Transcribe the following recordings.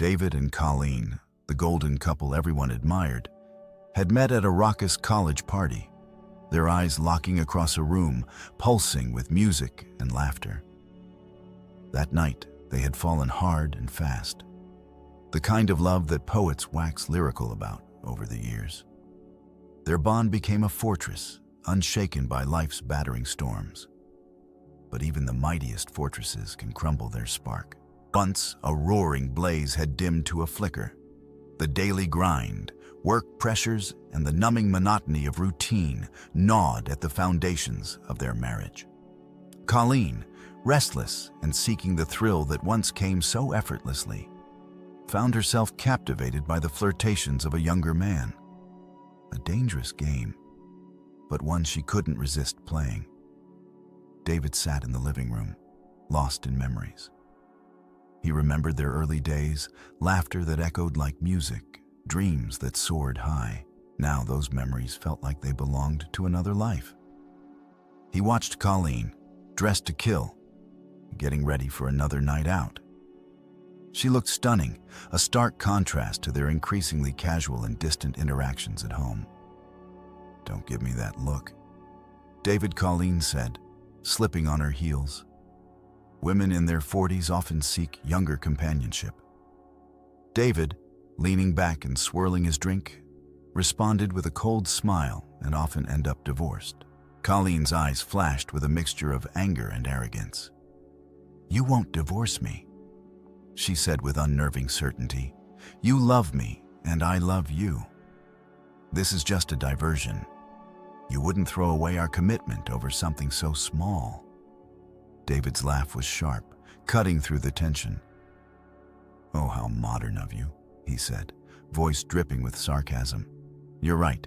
David and Colleen, the golden couple everyone admired, had met at a raucous college party, their eyes locking across a room, pulsing with music and laughter. That night, they had fallen hard and fast, the kind of love that poets wax lyrical about over the years. Their bond became a fortress, unshaken by life's battering storms. But even the mightiest fortresses can crumble their spark. Once, a roaring blaze had dimmed to a flicker. The daily grind, work pressures, and the numbing monotony of routine gnawed at the foundations of their marriage. Colleen, restless and seeking the thrill that once came so effortlessly, found herself captivated by the flirtations of a younger man. A dangerous game, but one she couldn't resist playing. David sat in the living room, lost in memories. He remembered their early days, laughter that echoed like music, dreams that soared high. Now those memories felt like they belonged to another life. He watched Colleen, dressed to kill, getting ready for another night out. She looked stunning, a stark contrast to their increasingly casual and distant interactions at home. "Don't give me that look," David, Colleen said, slipping on her heels. Women in their 40s often seek younger companionship. David, leaning back and swirling his drink, responded with a cold smile and often end up divorced. Colleen's eyes flashed with a mixture of anger and arrogance. "You won't divorce me," she said with unnerving certainty. "You love me, and I love you. This is just a diversion. You wouldn't throw away our commitment over something so small." David's laugh was sharp, cutting through the tension. "Oh, how modern of you," he said, voice dripping with sarcasm. "You're right.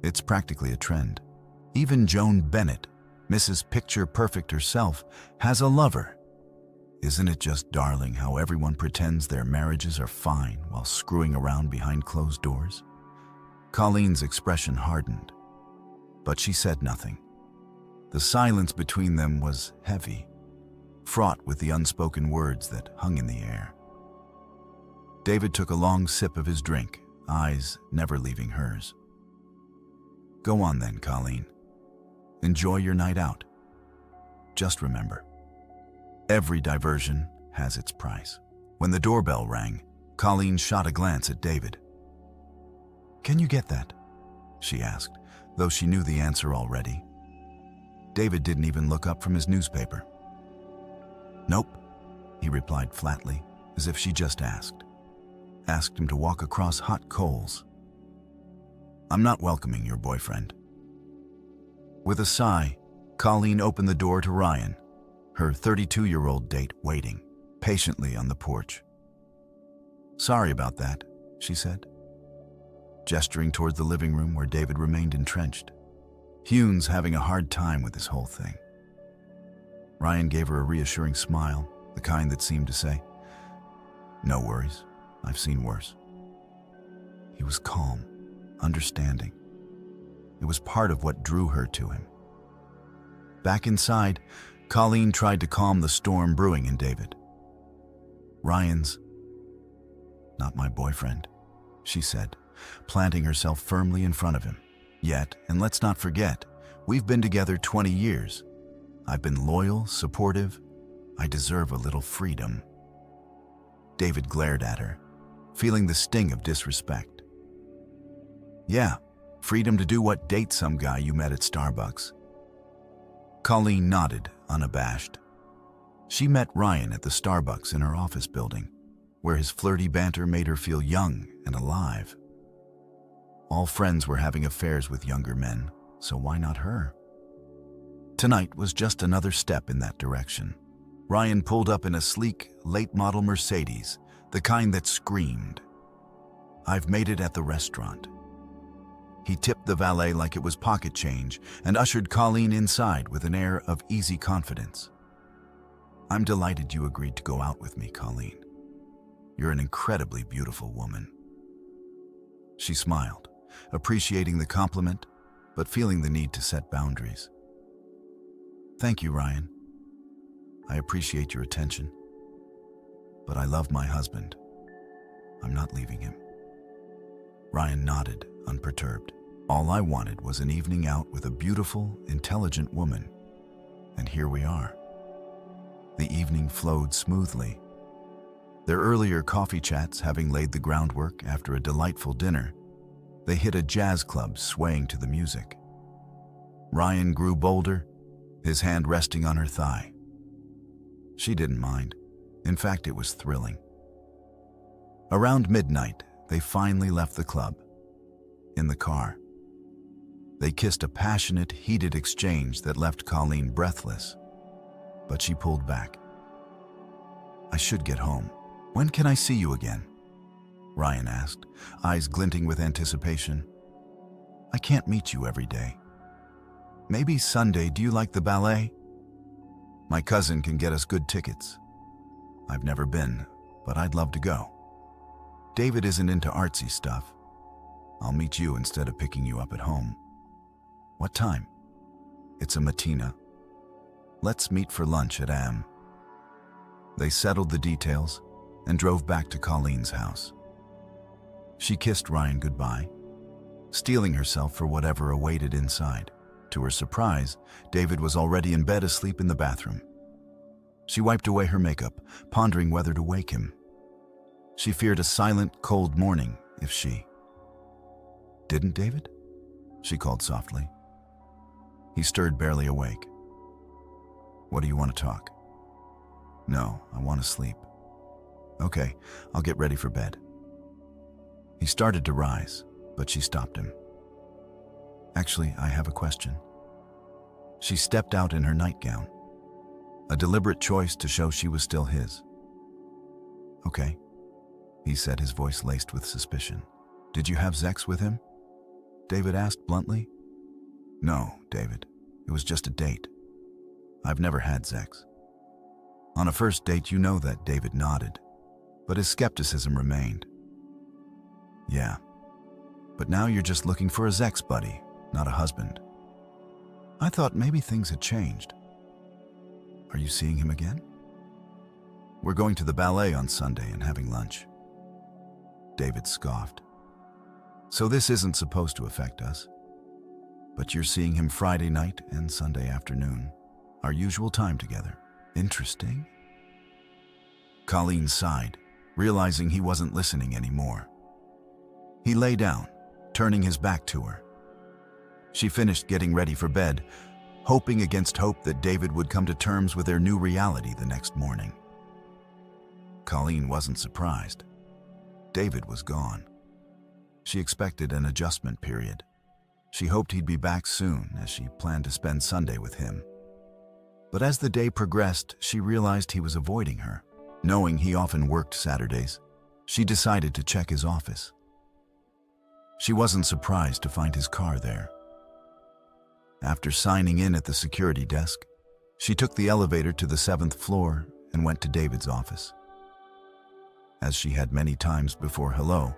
It's practically a trend. Even Joan Bennett, Mrs. Picture Perfect herself, has a lover. Isn't it just darling how everyone pretends their marriages are fine while screwing around behind closed doors?" Colleen's expression hardened, but she said nothing. The silence between them was heavy, fraught with the unspoken words that hung in the air. David took a long sip of his drink, eyes never leaving hers. "Go on then, Colleen. Enjoy your night out. Just remember, every diversion has its price." When the doorbell rang, Colleen shot a glance at David. "Can you get that?" she asked, though she knew the answer already. David didn't even look up from his newspaper. "Nope," he replied flatly, as if she just asked him to walk across hot coals. "I'm not welcoming your boyfriend." With a sigh, Colleen opened the door to Ryan, her 32-year-old date waiting patiently on the porch. "Sorry about that," she said, gesturing toward the living room where David remained entrenched. Hugh's having a hard time with this whole thing. Ryan gave her a reassuring smile, the kind that seemed to say, "No worries, I've seen worse." He was calm, understanding. It was part of what drew her to him. Back inside, Colleen tried to calm the storm brewing in David. "Ryan's not my boyfriend," she said, planting herself firmly in front of him. "Yet, and let's not forget, we've been together 20 years. I've been loyal, supportive. I deserve a little freedom." David glared at her, feeling the sting of disrespect. "Yeah, freedom to do what? Date some guy you met at Starbucks." Colleen nodded, unabashed. She met Ryan at the Starbucks in her office building, where his flirty banter made her feel young and alive. All friends were having affairs with younger men, so why not her? Tonight was just another step in that direction. Ryan pulled up in a sleek, late-model Mercedes, the kind that screamed, "I've made it at the restaurant." He tipped the valet like it was pocket change and ushered Colleen inside with an air of easy confidence. "I'm delighted you agreed to go out with me, Colleen. You're an incredibly beautiful woman." She smiled, appreciating the compliment, but feeling the need to set boundaries. "Thank you, Ryan. I appreciate your attention, but I love my husband." I'm not leaving him. Ryan nodded, unperturbed. All I wanted was an evening out with a beautiful, intelligent woman. And here we are. The evening flowed smoothly. Their earlier coffee chats having laid the groundwork after a delightful dinner, they hit a jazz club swaying to the music. Ryan grew bolder, his hand resting on her thigh. She didn't mind. In fact, it was thrilling. Around midnight, they finally left the club. In the car, they kissed a passionate, heated exchange that left Colleen breathless. But she pulled back. I should get home. When can I see you again? Ryan asked, eyes glinting with anticipation. I can't meet you every day. Maybe Sunday. Do you like the ballet? My cousin can get us good tickets. I've never been, but I'd love to go. David isn't into artsy stuff. I'll meet you instead of picking you up at home. What time? It's a matina. Let's meet for lunch at AM. They settled the details and drove back to Colleen's house. She kissed Ryan goodbye, steeling herself for whatever awaited inside. To her surprise, David was already in bed asleep in the bathroom. She wiped away her makeup, pondering whether to wake him. She feared a silent, cold morning if she... Didn't David? She called softly. He stirred, barely awake. What do you want to talk? No, I want to sleep. Okay, I'll get ready for bed. He started to rise, but she stopped him. Actually, I have a question. She stepped out in her nightgown, a deliberate choice to show she was still his. Okay, he said, his voice laced with suspicion. Did you have sex with him? David asked bluntly. No, David. It was just a date. I've never had sex. On a first date, you know that, David nodded, but his skepticism remained. Yeah, but now you're just looking for a sex buddy, not a husband. I thought maybe things had changed. Are you seeing him again? We're going to the ballet on Sunday and having lunch. David scoffed. So this isn't supposed to affect us. But you're seeing him Friday night and Sunday afternoon, our usual time together. Interesting. Colleen sighed, realizing he wasn't listening anymore. He lay down, turning his back to her. She finished getting ready for bed, hoping against hope that David would come to terms with their new reality the next morning. Colleen wasn't surprised. David was gone. She expected an adjustment period. She hoped he'd be back soon, as she planned to spend Sunday with him. But as the day progressed, she realized he was avoiding her. Knowing he often worked Saturdays, she decided to check his office. She wasn't surprised to find his car there. After signing in at the security desk, she took the elevator to the 7th floor and went to David's office. As she had many times before, hello,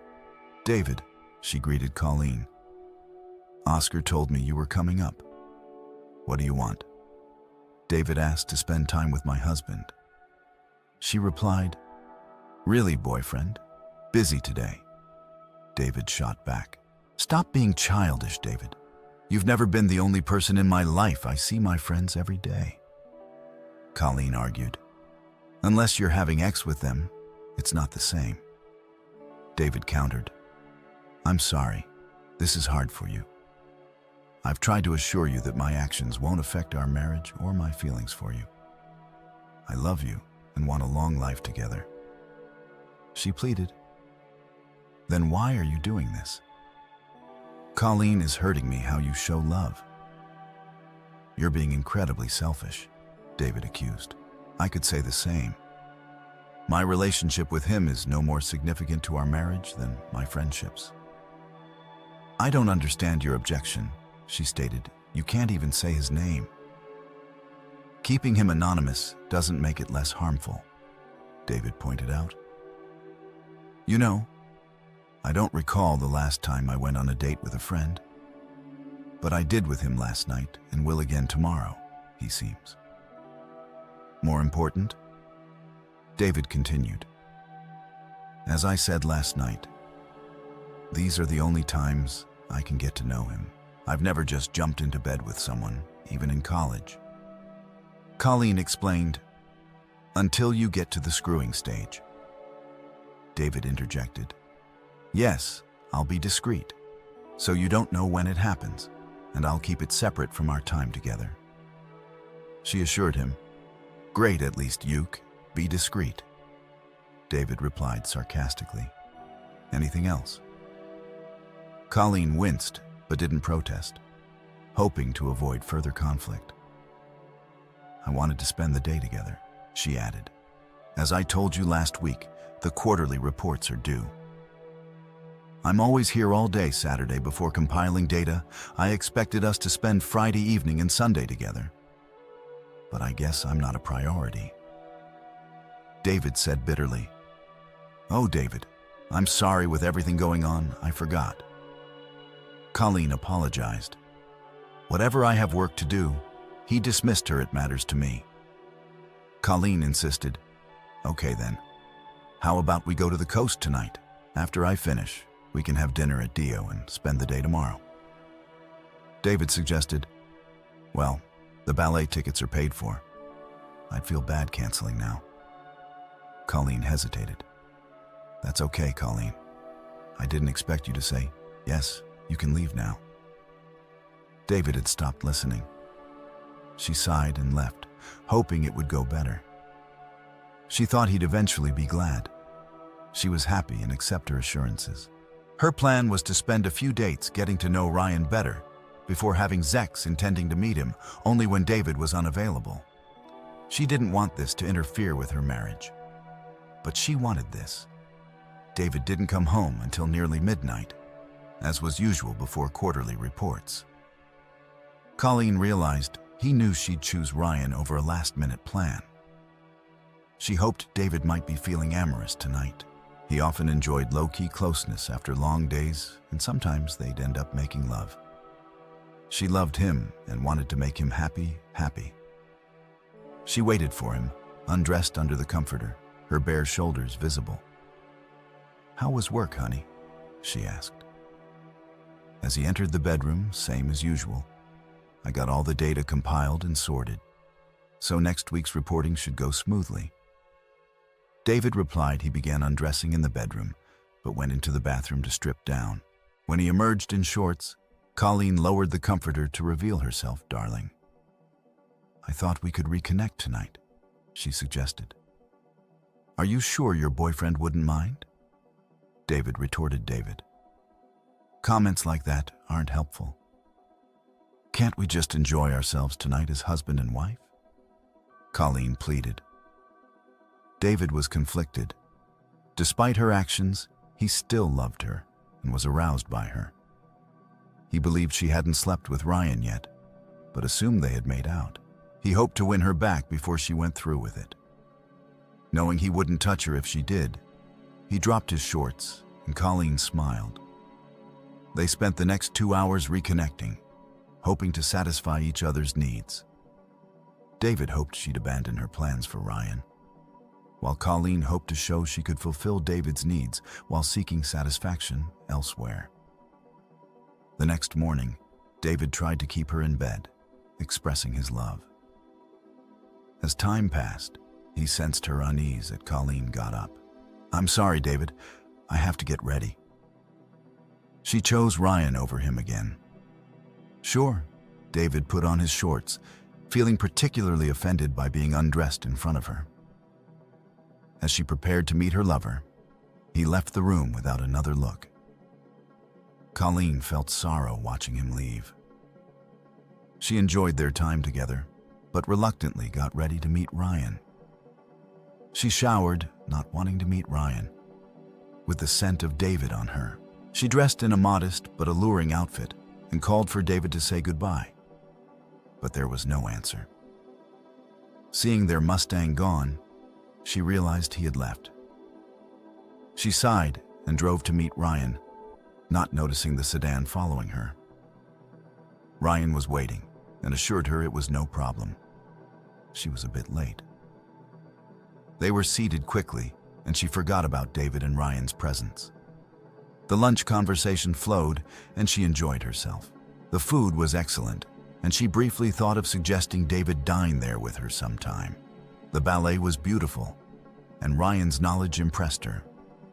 David, she greeted Colleen. Oscar told me you were coming up. What do you want? David asked to spend time with my husband. She replied, really, boyfriend? Busy today. David shot back. Stop being childish, David. You've never been the only person in my life. I see my friends every day. Colleen argued. Unless you're having sex with them, it's not the same. David countered. I'm sorry. This is hard for you. I've tried to assure you that my actions won't affect our marriage or my feelings for you. I love you and want a long life together. She pleaded. Then why are you doing this? Colleen, is hurting me how you show love. You're being incredibly selfish, David accused. I could say the same. My relationship with him is no more significant to our marriage than my friendships. I don't understand your objection, she stated. You can't even say his name. Keeping him anonymous doesn't make it less harmful, David pointed out. You know, I don't recall the last time I went on a date with a friend, but I did with him last night and will again tomorrow, he seems. More important? David continued. As I said last night, these are the only times I can get to know him. I've never just jumped into bed with someone, even in college. Colleen explained, until you get to the screwing stage. David interjected, yes, I'll be discreet, so you don't know when it happens, and I'll keep it separate from our time together. She assured him, great, at least Uke, be discreet. David replied sarcastically, anything else? Colleen winced, but didn't protest, hoping to avoid further conflict. I wanted to spend the day together, she added. As I told you last week, the quarterly reports are due. I'm always here all day Saturday before compiling data. I expected us to spend Friday evening and Sunday together. But I guess I'm not a priority. David said bitterly, oh, David, I'm sorry with everything going on, I forgot. Colleen apologized. Whatever I have work to do, he dismissed her, it matters to me. Colleen insisted, okay then, how about we go to the coast tonight? After I finish, we can have dinner at Dio and spend the day tomorrow. David suggested, well, the ballet tickets are paid for. I'd feel bad canceling now. Colleen hesitated. That's okay, Colleen. I didn't expect you to say, yes, you can leave now. David had stopped listening. She sighed and left, hoping it would go better. She thought he'd eventually be glad. She was happy and accept her assurances. Her plan was to spend a few dates getting to know Ryan better before having sex, intending to meet him only when David was unavailable. She didn't want this to interfere with her marriage. But she wanted this. David didn't come home until nearly midnight, as was usual before quarterly reports. Colleen realized he knew she'd choose Ryan over a last-minute plan. She hoped David might be feeling amorous tonight. He often enjoyed low-key closeness after long days, and sometimes they'd end up making love. She loved him and wanted to make him happy. She waited for him, undressed under the comforter, her bare shoulders visible. How was work, honey? She asked. As he entered the bedroom, same as usual. I got all the data compiled and sorted, so next week's reporting should go smoothly. David replied he began undressing in the bedroom, but went into the bathroom to strip down. When he emerged in shorts, Colleen lowered the comforter to reveal herself, darling. I thought we could reconnect tonight, she suggested. Are you sure your boyfriend wouldn't mind? David retorted. Comments like that aren't helpful. Can't we just enjoy ourselves tonight as husband and wife? Colleen pleaded. David was conflicted. Despite her actions, he still loved her and was aroused by her. He believed she hadn't slept with Ryan yet, but assumed they had made out. He hoped to win her back before she went through with it. Knowing he wouldn't touch her if she did, he dropped his shorts, and Colleen smiled. They spent the next 2 hours reconnecting, hoping to satisfy each other's needs. David hoped she'd abandon her plans for Ryan, while Colleen hoped to show she could fulfill David's needs while seeking satisfaction elsewhere. The next morning, David tried to keep her in bed, expressing his love. As time passed, he sensed her unease as Colleen got up. I'm sorry, David. I have to get ready. She chose Ryan over him again. Sure, David put on his shorts, feeling particularly offended by being undressed in front of her. As she prepared to meet her lover, he left the room without another look. Colleen felt sorrow watching him leave. She enjoyed their time together, but reluctantly got ready to meet Ryan. She showered, not wanting to meet Ryan, with the scent of David on her. She dressed in a modest but alluring outfit and called for David to say goodbye. But there was no answer. Seeing their Mustang gone, she realized he had left. She sighed and drove to meet Ryan, not noticing the sedan following her. Ryan was waiting and assured her it was no problem. She was a bit late. They were seated quickly, and she forgot about David and Ryan's presence. The lunch conversation flowed, and she enjoyed herself. The food was excellent, and she briefly thought of suggesting David dine there with her sometime. The ballet was beautiful, and Ryan's knowledge impressed her.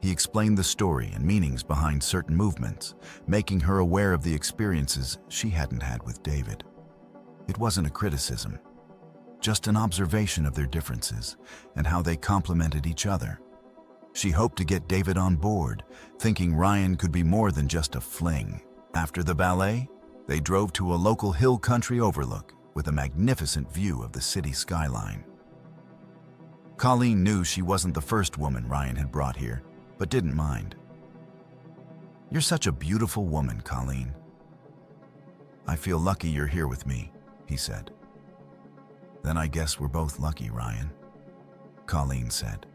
He explained the story and meanings behind certain movements, making her aware of the experiences she hadn't had with David. It wasn't a criticism, just an observation of their differences and how they complemented each other. She hoped to get David on board, thinking Ryan could be more than just a fling. After the ballet, they drove to a local hill country overlook with a magnificent view of the city skyline. Colleen knew she wasn't the first woman Ryan had brought here, but didn't mind. "You're such a beautiful woman, Colleen. I feel lucky you're here with me," he said. "Then I guess we're both lucky, Ryan," Colleen said.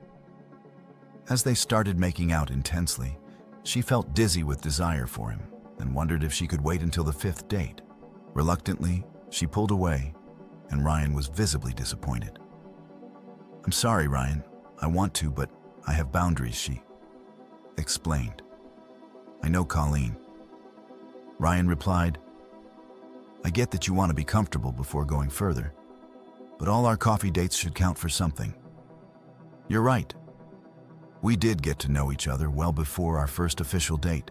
As they started making out intensely, she felt dizzy with desire for him and wondered if she could wait until the 5th date. Reluctantly, she pulled away, and Ryan was visibly disappointed. "I'm sorry, Ryan. I want to, but I have boundaries," she explained. "I know, Colleen." Ryan replied, "I get that you want to be comfortable before going further, but all our coffee dates should count for something. You're right. We did get to know each other well before our first official date.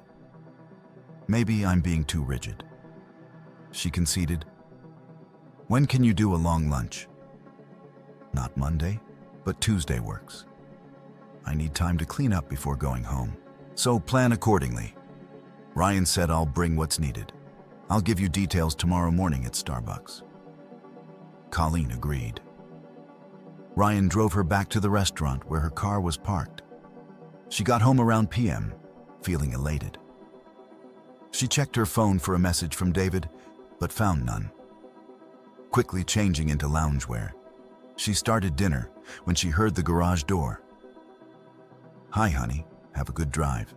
Maybe I'm being too rigid," she conceded. "When can you do a long lunch?" "Not Monday, but Tuesday works. I need time to clean up before going home, so plan accordingly." Ryan said, "I'll bring what's needed. I'll give you details tomorrow morning at Starbucks." Colleen agreed. Ryan drove her back to the restaurant where her car was parked. She got home around p.m., feeling elated. She checked her phone for a message from David, but found none. Quickly changing into loungewear, she started dinner when she heard the garage door. "Hi, honey. Have a good drive?"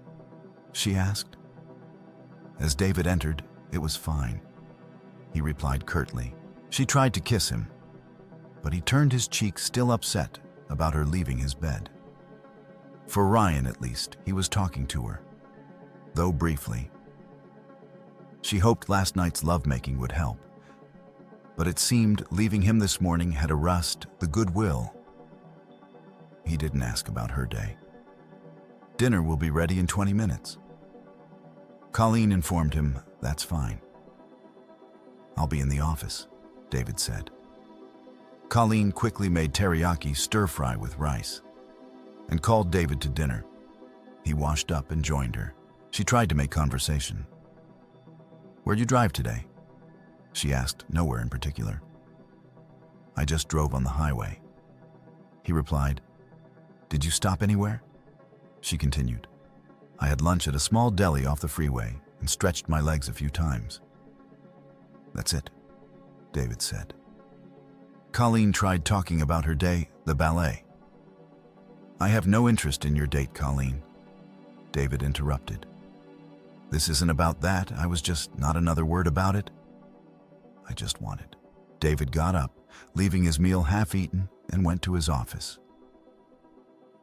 she asked. As David entered, it was fine, he replied curtly. She tried to kiss him, but he turned his cheek, still upset about her leaving his bed. For Ryan, at least, he was talking to her, though briefly. She hoped last night's lovemaking would help, but it seemed leaving him this morning had erased the goodwill. He didn't ask about her day. "Dinner will be ready in 20 minutes. Colleen informed him that's fine. "I'll be in the office," David said. Colleen quickly made teriyaki stir-fry with rice and called David to dinner. He washed up and joined her. She tried to make conversation. "Where'd you drive today?" she asked, nowhere in particular. "I just drove on the highway," he replied. "Did you stop anywhere?" She continued. "I had lunch at a small deli off the freeway and stretched my legs a few times." "That's it," David said. Colleen tried talking about her day, the ballet. "I have no interest in your date, Colleen," David interrupted. "This isn't about that. I was just not another word about it. I just wanted." David got up, leaving his meal half-eaten, and went to his office.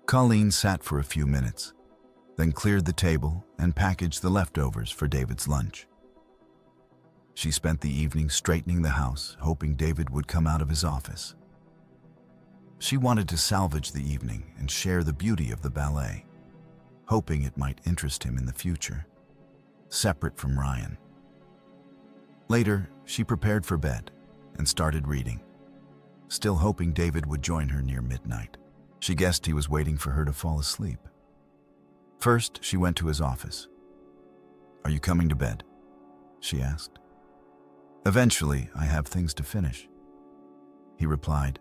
Colleen sat for a few minutes, then cleared the table and packaged the leftovers for David's lunch. She spent the evening straightening the house, hoping David would come out of his office. She wanted to salvage the evening and share the beauty of the ballet, hoping it might interest him in the future, separate from Ryan. Later, she prepared for bed and started reading, still hoping David would join her near midnight. She guessed he was waiting for her to fall asleep. First, she went to his office. "Are you coming to bed?" she asked. "Eventually, I have things to finish," he replied.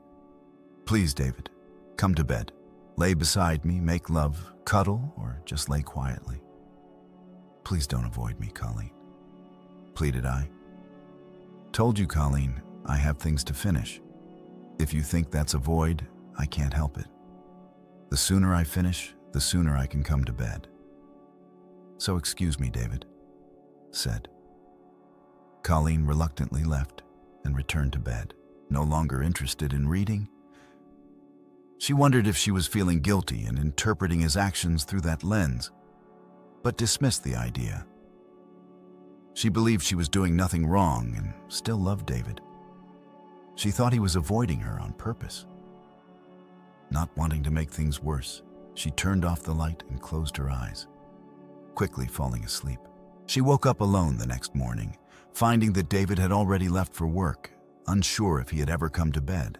"Please, David, come to bed. Lay beside me, make love, cuddle, or just lay quietly. Please don't avoid me, Colleen," pleaded I. "Told you, Colleen, I have things to finish. If you think that's avoid, I can't help it. The sooner I finish, the sooner I can come to bed. So excuse me, David," said. Colleen reluctantly left and returned to bed, no longer interested in reading. She wondered if she was feeling guilty and interpreting his actions through that lens, but dismissed the idea. She believed she was doing nothing wrong and still loved David. She thought he was avoiding her on purpose. Not wanting to make things worse, she turned off the light and closed her eyes, quickly falling asleep. She woke up alone the next morning, finding that David had already left for work, unsure if he had ever come to bed.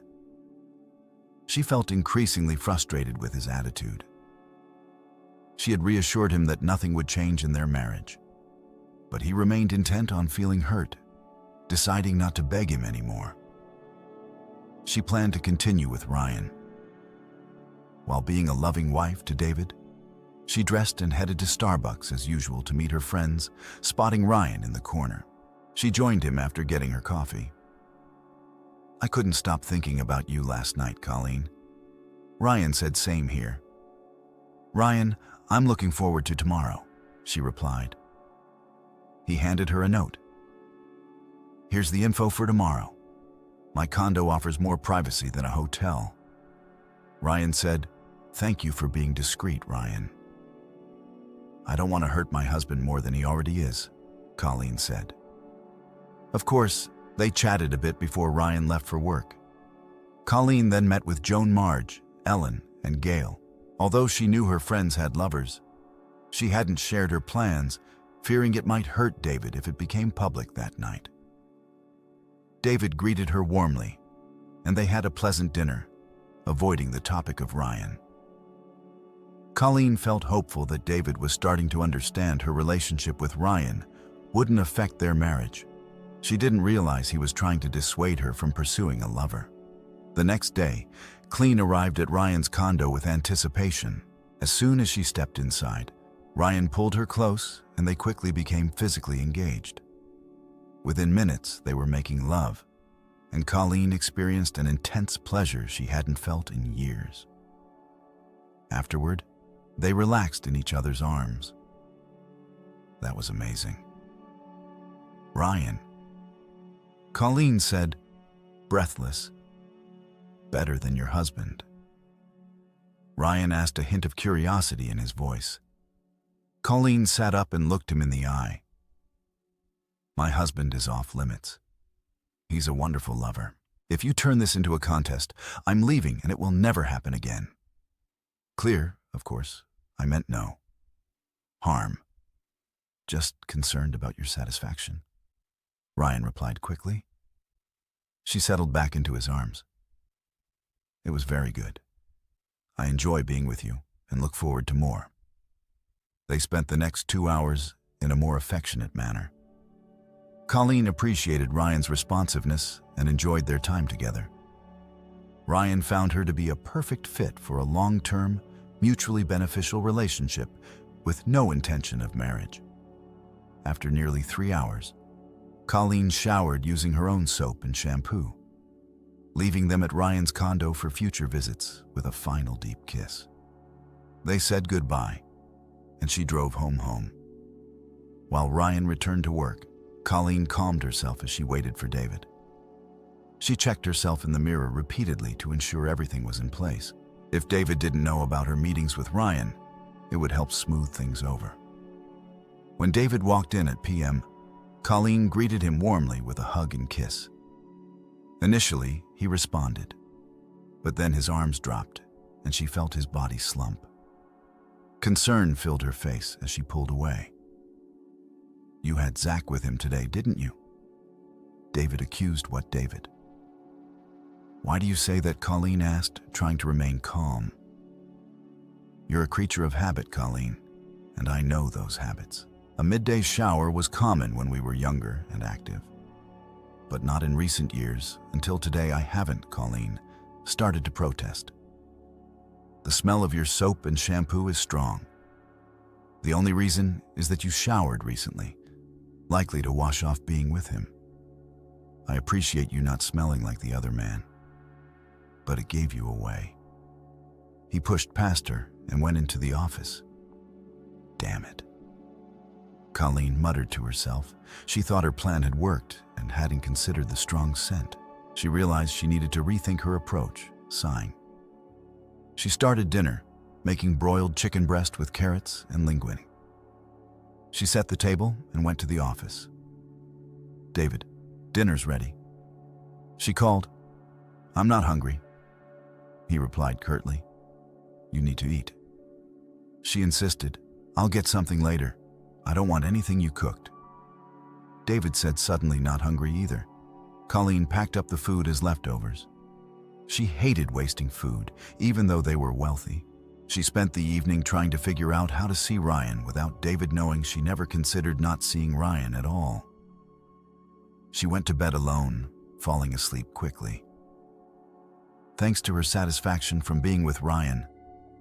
She felt increasingly frustrated with his attitude. She had reassured him that nothing would change in their marriage, but he remained intent on feeling hurt, deciding not to beg him anymore. She planned to continue with Ryan. While being a loving wife to David, she dressed and headed to Starbucks as usual to meet her friends, spotting Ryan in the corner. She joined him after getting her coffee. "I couldn't stop thinking about you last night, Colleen." Ryan said, "Same here." "Ryan, I'm looking forward to tomorrow," she replied. He handed her a note. "Here's the info for tomorrow. My condo offers more privacy than a hotel." Ryan said, "Thank you for being discreet, Ryan." "I don't want to hurt my husband more than he already is," Colleen said. Of course, they chatted a bit before Ryan left for work. Colleen then met with Joan Marge, Ellen, and Gail. Although she knew her friends had lovers, she hadn't shared her plans, fearing it might hurt David if it became public that night. David greeted her warmly, and they had a pleasant dinner, avoiding the topic of Ryan. Colleen felt hopeful that David was starting to understand her relationship with Ryan wouldn't affect their marriage. She didn't realize he was trying to dissuade her from pursuing a lover. The next day, Colleen arrived at Ryan's condo with anticipation. As soon as she stepped inside, Ryan pulled her close and they quickly became physically engaged. Within minutes, they were making love, and Colleen experienced an intense pleasure she hadn't felt in years. Afterward, they relaxed in each other's arms. That was amazing. "Ryan," Colleen said, breathless, "better than your husband." Ryan asked, a hint of curiosity in his voice. Colleen sat up and looked him in the eye. "My husband is off limits. He's a wonderful lover. If you turn this into a contest, I'm leaving and it will never happen again." "Clear, of course. I meant no harm. Just concerned about your satisfaction," Ryan replied quickly. She settled back into his arms. "It was very good. I enjoy being with you and look forward to more." They spent the next 2 hours in a more affectionate manner. Colleen appreciated Ryan's responsiveness and enjoyed their time together. Ryan found her to be a perfect fit for a long-term, mutually beneficial relationship with no intention of marriage. After nearly 3 hours, Colleen showered using her own soap and shampoo, leaving them at Ryan's condo for future visits with a final deep kiss. They said goodbye, and she drove home. While Ryan returned to work, Colleen calmed herself as she waited for David. She checked herself in the mirror repeatedly to ensure everything was in place. If David didn't know about her meetings with Ryan, it would help smooth things over. When David walked in at p.m., Colleen greeted him warmly with a hug and kiss. Initially, he responded, but then his arms dropped and she felt his body slump. Concern filled her face as she pulled away. "You had Zach with him today, didn't you?" David accused what David? "Why do you say that?" Colleen asked, trying to remain calm. "You're a creature of habit, Colleen, and I know those habits. A midday shower was common when we were younger and active. But not in recent years. Until today I haven't," Colleen started to protest. "The smell of your soap and shampoo is strong. The only reason is that you showered recently, likely to wash off being with him. I appreciate you not smelling like the other man, but it gave you away." He pushed past her and went into the office. "Damn it," Colleen muttered to herself. She thought her plan had worked and hadn't considered the strong scent. She realized she needed to rethink her approach, sighing. She started dinner, making broiled chicken breast with carrots and linguine. She set the table and went to the office. "David, dinner's ready." She called. "I'm not hungry." He replied curtly. "You need to eat." She insisted. "I'll get something later. I don't want anything you cooked." David said, suddenly not hungry either. Colleen packed up the food as leftovers. She hated wasting food, even though they were wealthy. She spent the evening trying to figure out how to see Ryan without David knowing she never considered not seeing Ryan at all. She went to bed alone, falling asleep quickly. Thanks to her satisfaction from being with Ryan,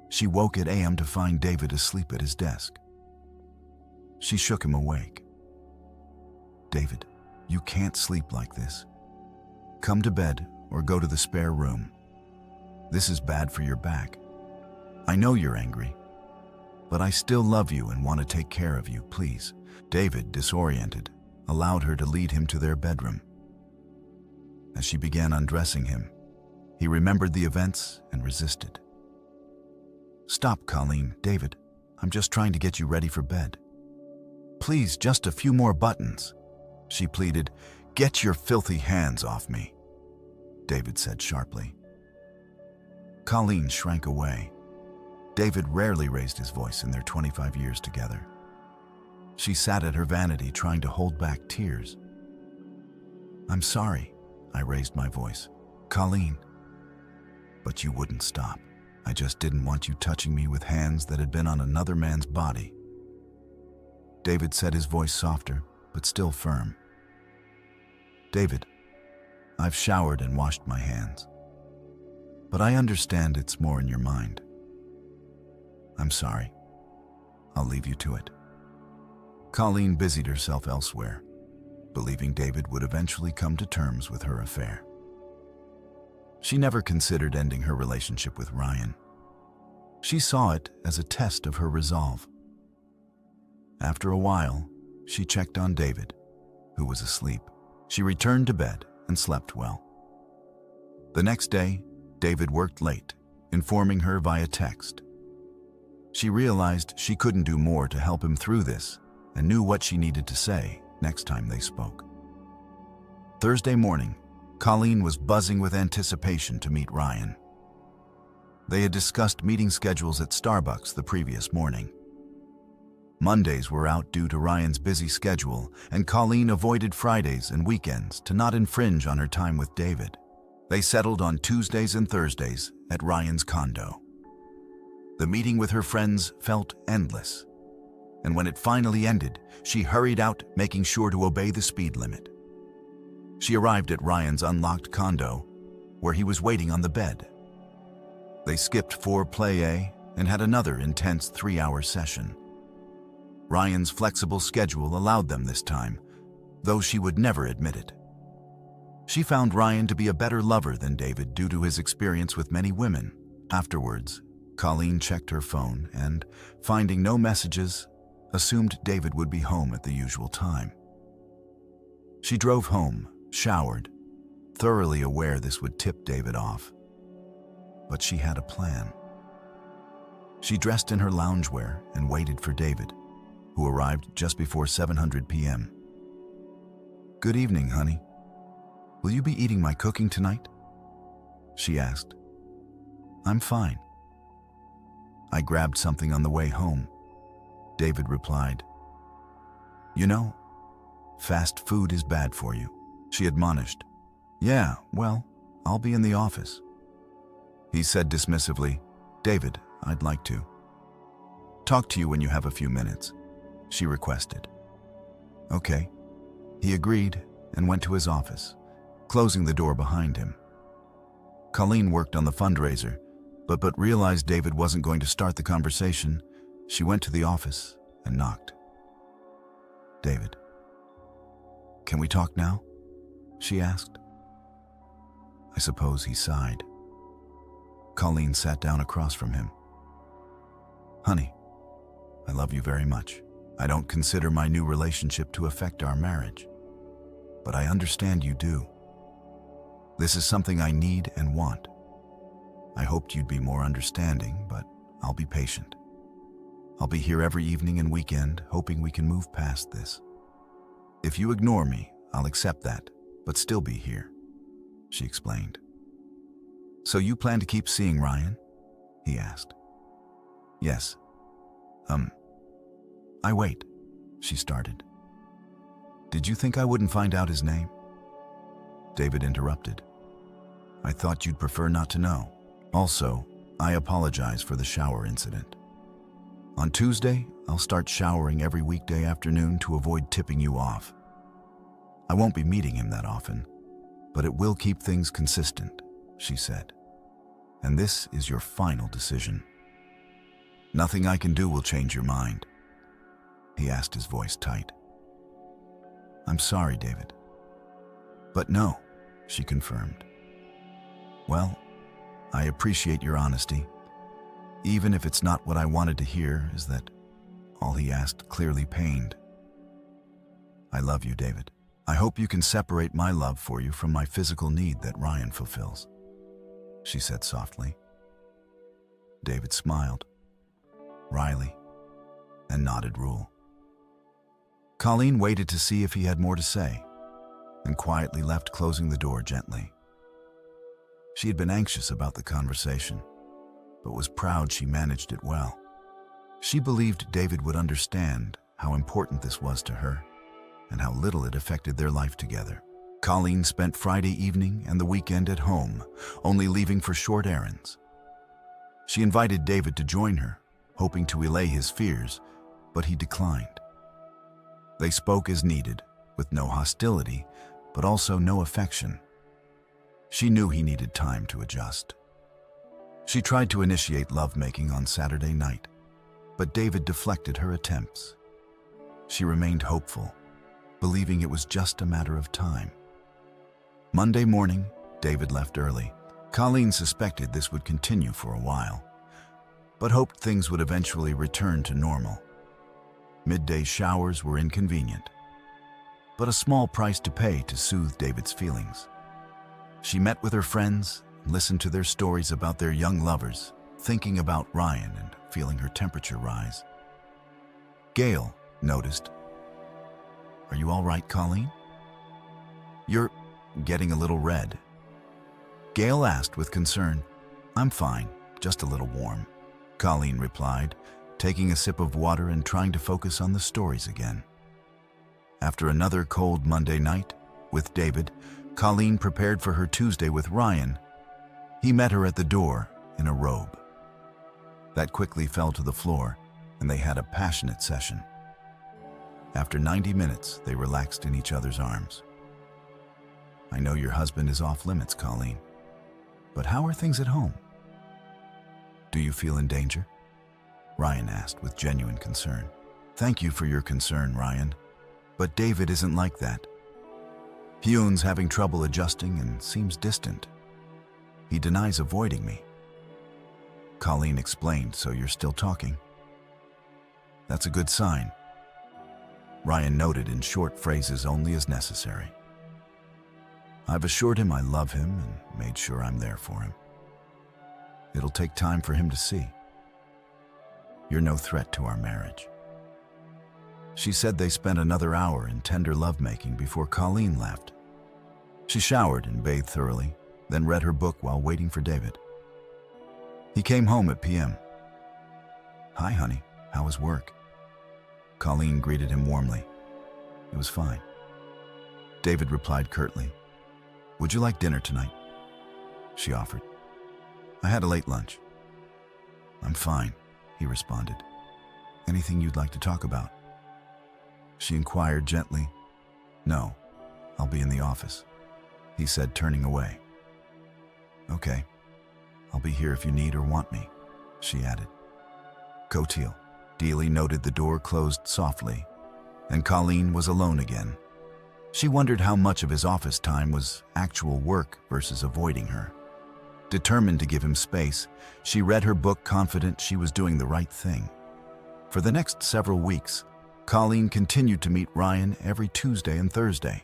she woke at a.m. to find David asleep at his desk. She shook him awake. "David, you can't sleep like this. Come to bed or go to the spare room. This is bad for your back. I know you're angry, but I still love you and want to take care of you, please." David, disoriented, allowed her to lead him to their bedroom. As she began undressing him, he remembered the events and resisted. "Stop, Colleen. David, I'm just trying to get you ready for bed. Please, just a few more buttons," she pleaded. "Get your filthy hands off me," David said sharply. Colleen shrank away. David rarely raised his voice in their 25 years together. She sat at her vanity trying to hold back tears. "I'm sorry," I raised my voice. "Colleen." "But you wouldn't stop. I just didn't want you touching me with hands that had been on another man's body." David said, his voice softer, but still firm. "David, I've showered and washed my hands. But I understand it's more in your mind. I'm sorry. I'll leave you to it." Colleen busied herself elsewhere, believing David would eventually come to terms with her affair. She never considered ending her relationship with Ryan. She saw it as a test of her resolve. After a while, she checked on David, who was asleep. She returned to bed and slept well. The next day, David worked late, informing her via text. She realized she couldn't do more to help him through this and knew what she needed to say next time they spoke. Thursday morning, Colleen was buzzing with anticipation to meet Ryan. They had discussed meeting schedules at Starbucks the previous morning. Mondays were out due to Ryan's busy schedule, and Colleen avoided Fridays and weekends to not infringe on her time with David. They settled on Tuesdays and Thursdays at Ryan's condo. The meeting with her friends felt endless, and when it finally ended, she hurried out, making sure to obey the speed limit. She arrived at Ryan's unlocked condo, where he was waiting on the bed. They skipped foreplay and had another intense 3-hour session. Ryan's flexible schedule allowed them this time, though she would never admit it. She found Ryan to be a better lover than David due to his experience with many women. Afterwards, Colleen checked her phone and, finding no messages, assumed David would be home at the usual time. She drove home, showered, thoroughly aware this would tip David off. But she had a plan. She dressed in her loungewear and waited for David, who arrived just before 7:00 p.m. "Good evening, honey. Will you be eating my cooking tonight?" she asked. "I'm fine. I grabbed something on the way home," David replied. "You know, fast food is bad for you," she admonished. "Yeah, well, I'll be in the office," he said dismissively. "David, I'd like to talk to you when you have a few minutes," she requested. "Okay." He agreed and went to his office, closing the door behind him. Colleen worked on the fundraiser, but realized David wasn't going to start the conversation. She went to the office and knocked. "David, can we talk now?" she asked. I suppose he sighed. Colleen sat down across from him. "Honey, I love you very much. I don't consider my new relationship to affect our marriage, but I understand you do. This is something I need and want. I hoped you'd be more understanding, but I'll be patient. I'll be here every evening and weekend, hoping we can move past this. If you ignore me, I'll accept that, but still be here," she explained. "So you plan to keep seeing Ryan?" he asked. "Yes. Wait," she started. "Did you think I wouldn't find out his name?" David interrupted. "I thought you'd prefer not to know. Also, I apologize for the shower incident. On Tuesday, I'll start showering every weekday afternoon to avoid tipping you off. I won't be meeting him that often, but it will keep things consistent," she said. "And this is your final decision. Nothing I can do will change your mind." He asked, his voice tight. "I'm sorry, David." "But no," she confirmed. "Well, I appreciate your honesty. Even if it's not what I wanted to hear, is that all he asked, clearly pained. I love you, David. I hope you can separate my love for you from my physical need that Ryan fulfills," she said softly. David smiled, wryly, and nodded Rule. Colleen waited to see if he had more to say, and quietly left, closing the door gently. She had been anxious about the conversation, but was proud she managed it well. She believed David would understand how important this was to her, and how little it affected their life together. Colleen spent Friday evening and the weekend at home, only leaving for short errands. She invited David to join her, hoping to allay his fears, but he declined. They spoke as needed, with no hostility, but also no affection. She knew he needed time to adjust. She tried to initiate lovemaking on Saturday night, but David deflected her attempts. She remained hopeful, believing it was just a matter of time. Monday morning, David left early. Colleen suspected this would continue for a while, but hoped things would eventually return to normal. Midday showers were inconvenient, but a small price to pay to soothe David's feelings. She met with her friends, listened to their stories about their young lovers, thinking about Ryan and feeling her temperature rise. Gail noticed. "Are you all right, Colleen? You're getting a little red." Gail asked with concern. "I'm fine, just a little warm," Colleen replied, taking a sip of water and trying to focus on the stories again. After another cold Monday night with David, Colleen prepared for her Tuesday with Ryan. He met her at the door in a robe. That quickly fell to the floor, and they had a passionate session. After 90 minutes, they relaxed in each other's arms. "I know your husband is off limits, Colleen, but how are things at home? Do you feel in danger?" Ryan asked with genuine concern. "Thank you for your concern, Ryan, but David isn't like that. Hyun's having trouble adjusting and seems distant. He denies avoiding me." Colleen explained. "So you're still talking?" "That's a good sign." Ryan noted in short phrases only as necessary. "I've assured him I love him and made sure I'm there for him. It'll take time for him to see. You're no threat to our marriage." She said they spent another hour in tender lovemaking before Colleen left. She showered and bathed thoroughly, then read her book while waiting for David. He came home at p.m. "Hi, honey. How was work?" Colleen greeted him warmly. "It was fine." David replied curtly. "Would you like dinner tonight?" she offered. "I had a late lunch." "I'm fine," he responded. "Anything you'd like to talk about?" She inquired gently. "No, I'll be in the office," he said, turning away. "Okay, I'll be here if you need or want me," she added. Coteal. Dealey noted the door closed softly, and Colleen was alone again. She wondered how much of his office time was actual work versus avoiding her. Determined to give him space, she read her book, confident she was doing the right thing. For the next several weeks, Colleen continued to meet Ryan every Tuesday and Thursday,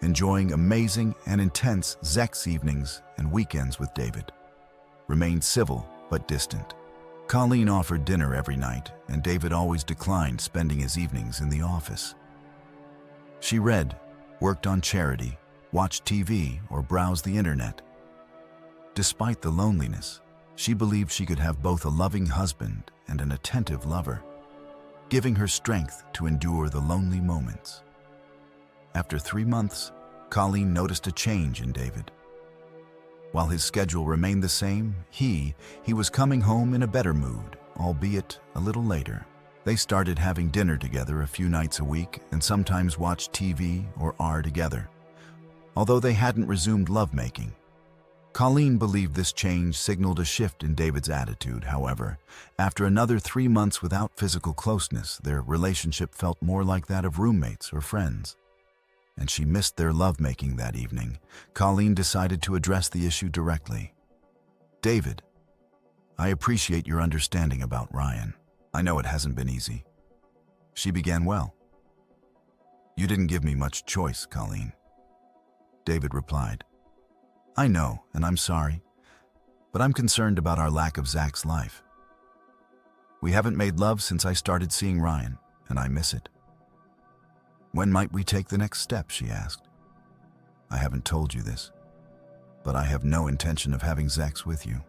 enjoying amazing and intense Zex evenings and weekends with David. remained civil but distant. Colleen offered dinner every night, and David always declined spending his evenings in the office. She read, worked on charity, watched TV, or browsed the internet. Despite the loneliness, she believed she could have both a loving husband and an attentive lover, giving her strength to endure the lonely moments. After 3 months, Colleen noticed a change in David. While his schedule remained the same, he was coming home in a better mood, albeit a little later. They started having dinner together a few nights a week and sometimes watched TV or R together. Although they hadn't resumed lovemaking, Colleen believed this change signaled a shift in David's attitude. However, after another 3 months without physical closeness, their relationship felt more like that of roommates or friends, and she missed their lovemaking that evening. Colleen decided to address the issue directly. "David, I appreciate your understanding about Ryan. I know it hasn't been easy." She began well. "You didn't give me much choice, Colleen," David replied. "I know, and I'm sorry, but I'm concerned about our lack of Zach's life. We haven't made love since I started seeing Ryan, and I miss it." "When might we take the next step?" she asked. "I haven't told you this, but I have no intention of having Zach with you,"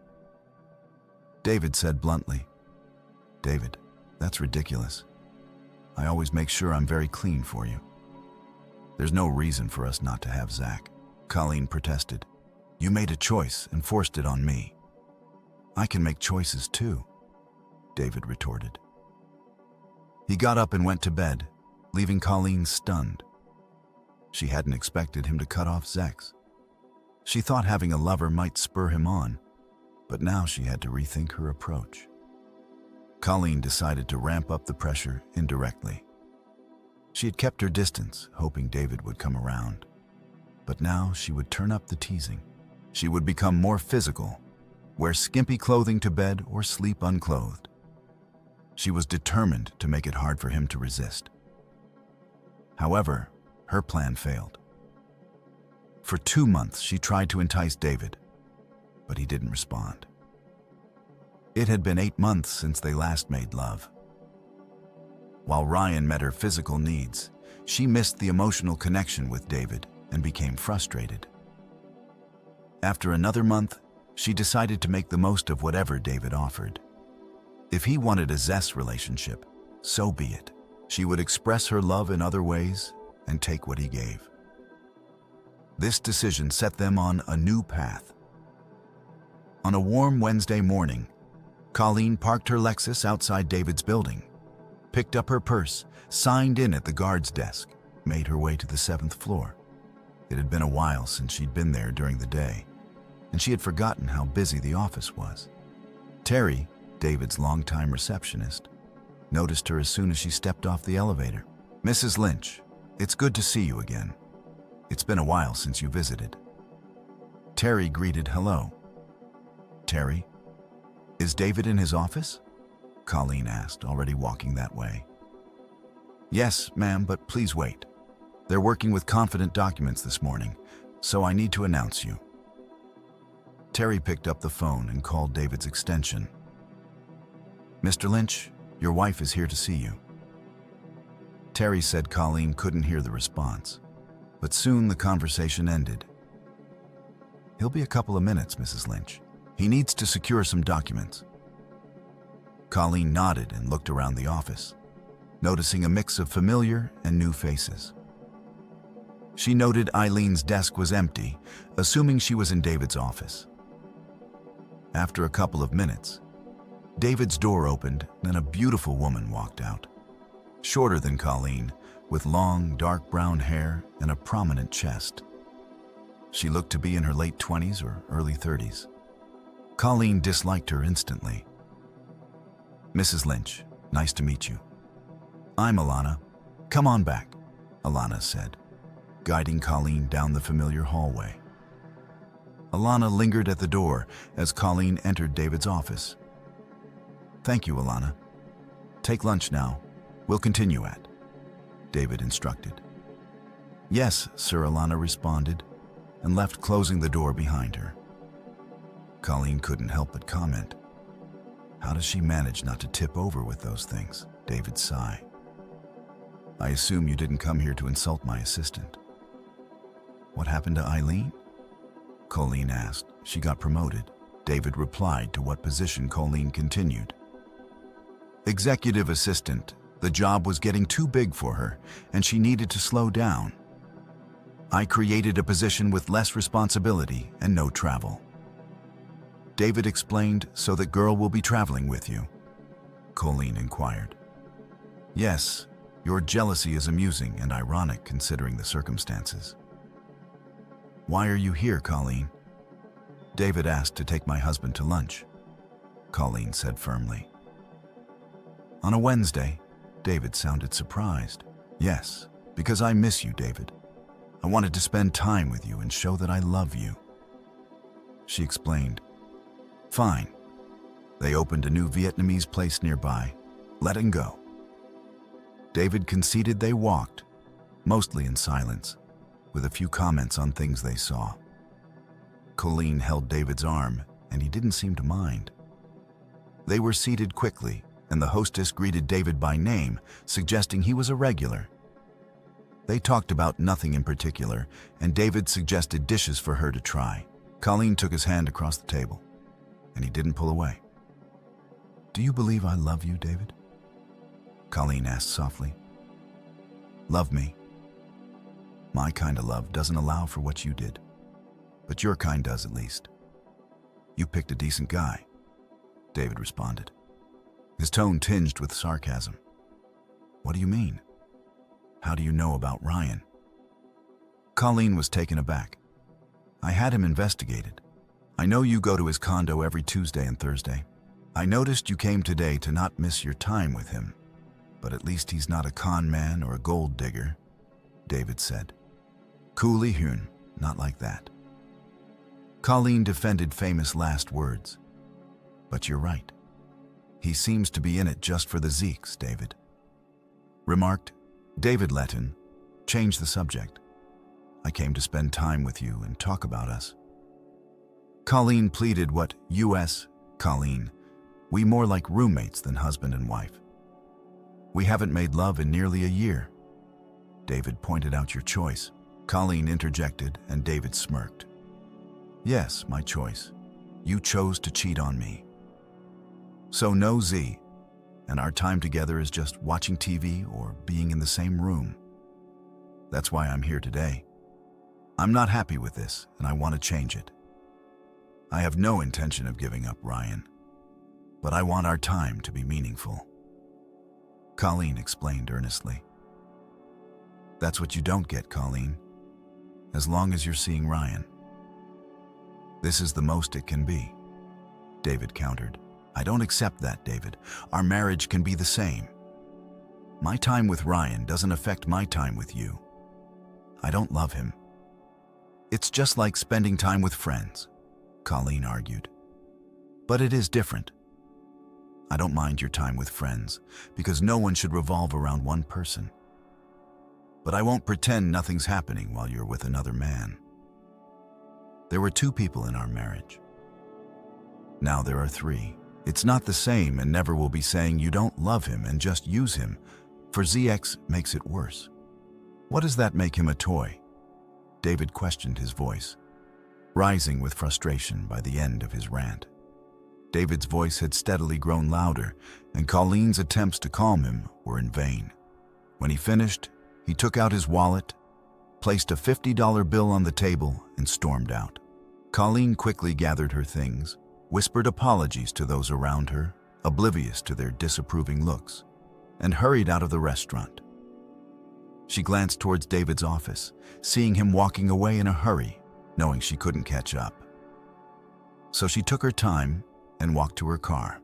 David said bluntly. "David, that's ridiculous. I always make sure I'm very clean for you. There's no reason for us not to have Zach," Colleen protested. "You made a choice and forced it on me." "I can make choices too," David retorted. He got up and went to bed, leaving Colleen stunned. She hadn't expected him to cut off Zach. She thought having a lover might spur him on, but now she had to rethink her approach. Colleen decided to ramp up the pressure indirectly. She had kept her distance, hoping David would come around, but now she would turn up the teasing. She would become more physical, wear skimpy clothing to bed or sleep unclothed. She was determined to make it hard for him to resist. However, her plan failed. For 2 months, she tried to entice David, but he didn't respond. It had been 8 months since they last made love. While Ryan met her physical needs, she missed the emotional connection with David and became frustrated. After another month, she decided to make the most of whatever David offered. If he wanted a zest relationship, so be it. She would express her love in other ways and take what he gave. This decision set them on a new path. On a warm Wednesday morning, Colleen parked her Lexus outside David's building, picked up her purse, signed in at the guard's desk, made her way to the 7th floor. It had been a while since she'd been there during the day, and she had forgotten how busy the office was. Terry, David's longtime receptionist, noticed her as soon as she stepped off the elevator. "Mrs. Lynch, it's good to see you again. It's been a while since you visited." Terry greeted hello. "Terry, is David in his office?" Colleen asked, already walking that way. "Yes, ma'am, but please wait. They're working with confident documents this morning, so I need to announce you." Terry picked up the phone and called David's extension. "Mr. Lynch, your wife is here to see you." Terry said Colleen couldn't hear the response, but soon the conversation ended. "He'll be a couple of minutes, Mrs. Lynch. He needs to secure some documents." Colleen nodded and looked around the office, noticing a mix of familiar and new faces. She noted Eileen's desk was empty, assuming she was in David's office. After a couple of minutes, David's door opened and a beautiful woman walked out. Shorter than Colleen, with long, dark brown hair and a prominent chest. She looked to be in her late 20s or early 30s. Colleen disliked her instantly. "Mrs. Lynch, nice to meet you. I'm Alana. Come on back," Alana said, guiding Colleen down the familiar hallway. Alana lingered at the door as Colleen entered David's office. "Thank you, Alana. Take lunch now. We'll continue at," David instructed. "Yes, sir," Alana responded, and left, closing the door behind her. Colleen couldn't help but comment. How does she manage not to tip over with those things? David sighed. I assume you didn't come here to insult my assistant. What happened to Eileen? Colleen asked. She got promoted. David replied to what position. Colleen continued. Executive assistant. The job was getting too big for her, and she needed to slow down. I created a position with less responsibility and no travel. David explained. So that girl will be traveling with you? Colleen inquired. Yes, your jealousy is amusing and ironic considering the circumstances. Why are you here, Colleen? David asked to take my husband to lunch, Colleen said firmly. On a Wednesday, David sounded surprised. Yes, because I miss you, David. I wanted to spend time with you and show that I love you. She explained. Fine. They opened a new Vietnamese place nearby, letting go. David conceded. They walked, mostly in silence, with a few comments on things they saw. Colleen held David's arm, and he didn't seem to mind. They were seated quickly, and the hostess greeted David by name, suggesting he was a regular. They talked about nothing in particular, and David suggested dishes for her to try. Colleen took his hand across the table, and he didn't pull away. Do you believe I love you, David? Colleen asked softly. Love me? My kind of love doesn't allow for what you did, but your kind does at least. You picked a decent guy, David responded, his tone tinged with sarcasm. What do you mean? How do you know about Ryan? Colleen was taken aback. I had him investigated. I know you go to his condo every Tuesday and Thursday. I noticed you came today to not miss your time with him, but at least he's not a con man or a gold digger, David said. Coolly Hyun, not like that. Colleen defended famous last words. But you're right. He seems to be in it just for the Zeeks, David. Remarked. David Letton changed the subject. I came to spend time with you and talk about us. Colleen pleaded. What, U.S., Colleen? We more like roommates than husband and wife. We haven't made love in nearly a year. David pointed out your choice. Colleen interjected, and David smirked. Yes, my choice. You chose to cheat on me. So no Z, and our time together is just watching TV or being in the same room. That's why I'm here today. I'm not happy with this, and I want to change it. I have no intention of giving up Ryan, but I want our time to be meaningful. Colleen explained earnestly. That's what you don't get, Colleen. As long as you're seeing Ryan. This is the most it can be, David countered. I don't accept that, David. Our marriage can be the same. My time with Ryan doesn't affect my time with you. I don't love him. It's just like spending time with friends, Colleen argued. But it is different. I don't mind your time with friends, because no one should revolve around one person. But I won't pretend nothing's happening while you're with another man. There were 2 people in our marriage. Now there are 3. It's not the same and never will be saying you don't love him and just use him, for ZX makes it worse. What does that make him a toy? David questioned, his voice rising with frustration by the end of his rant. David's voice had steadily grown louder, and Colleen's attempts to calm him were in vain. When he finished, he took out his wallet, placed a $50 bill on the table, and stormed out. Colleen quickly gathered her things, whispered apologies to those around her, oblivious to their disapproving looks, and hurried out of the restaurant. She glanced towards David's office, seeing him walking away in a hurry, knowing she couldn't catch up. So she took her time and walked to her car.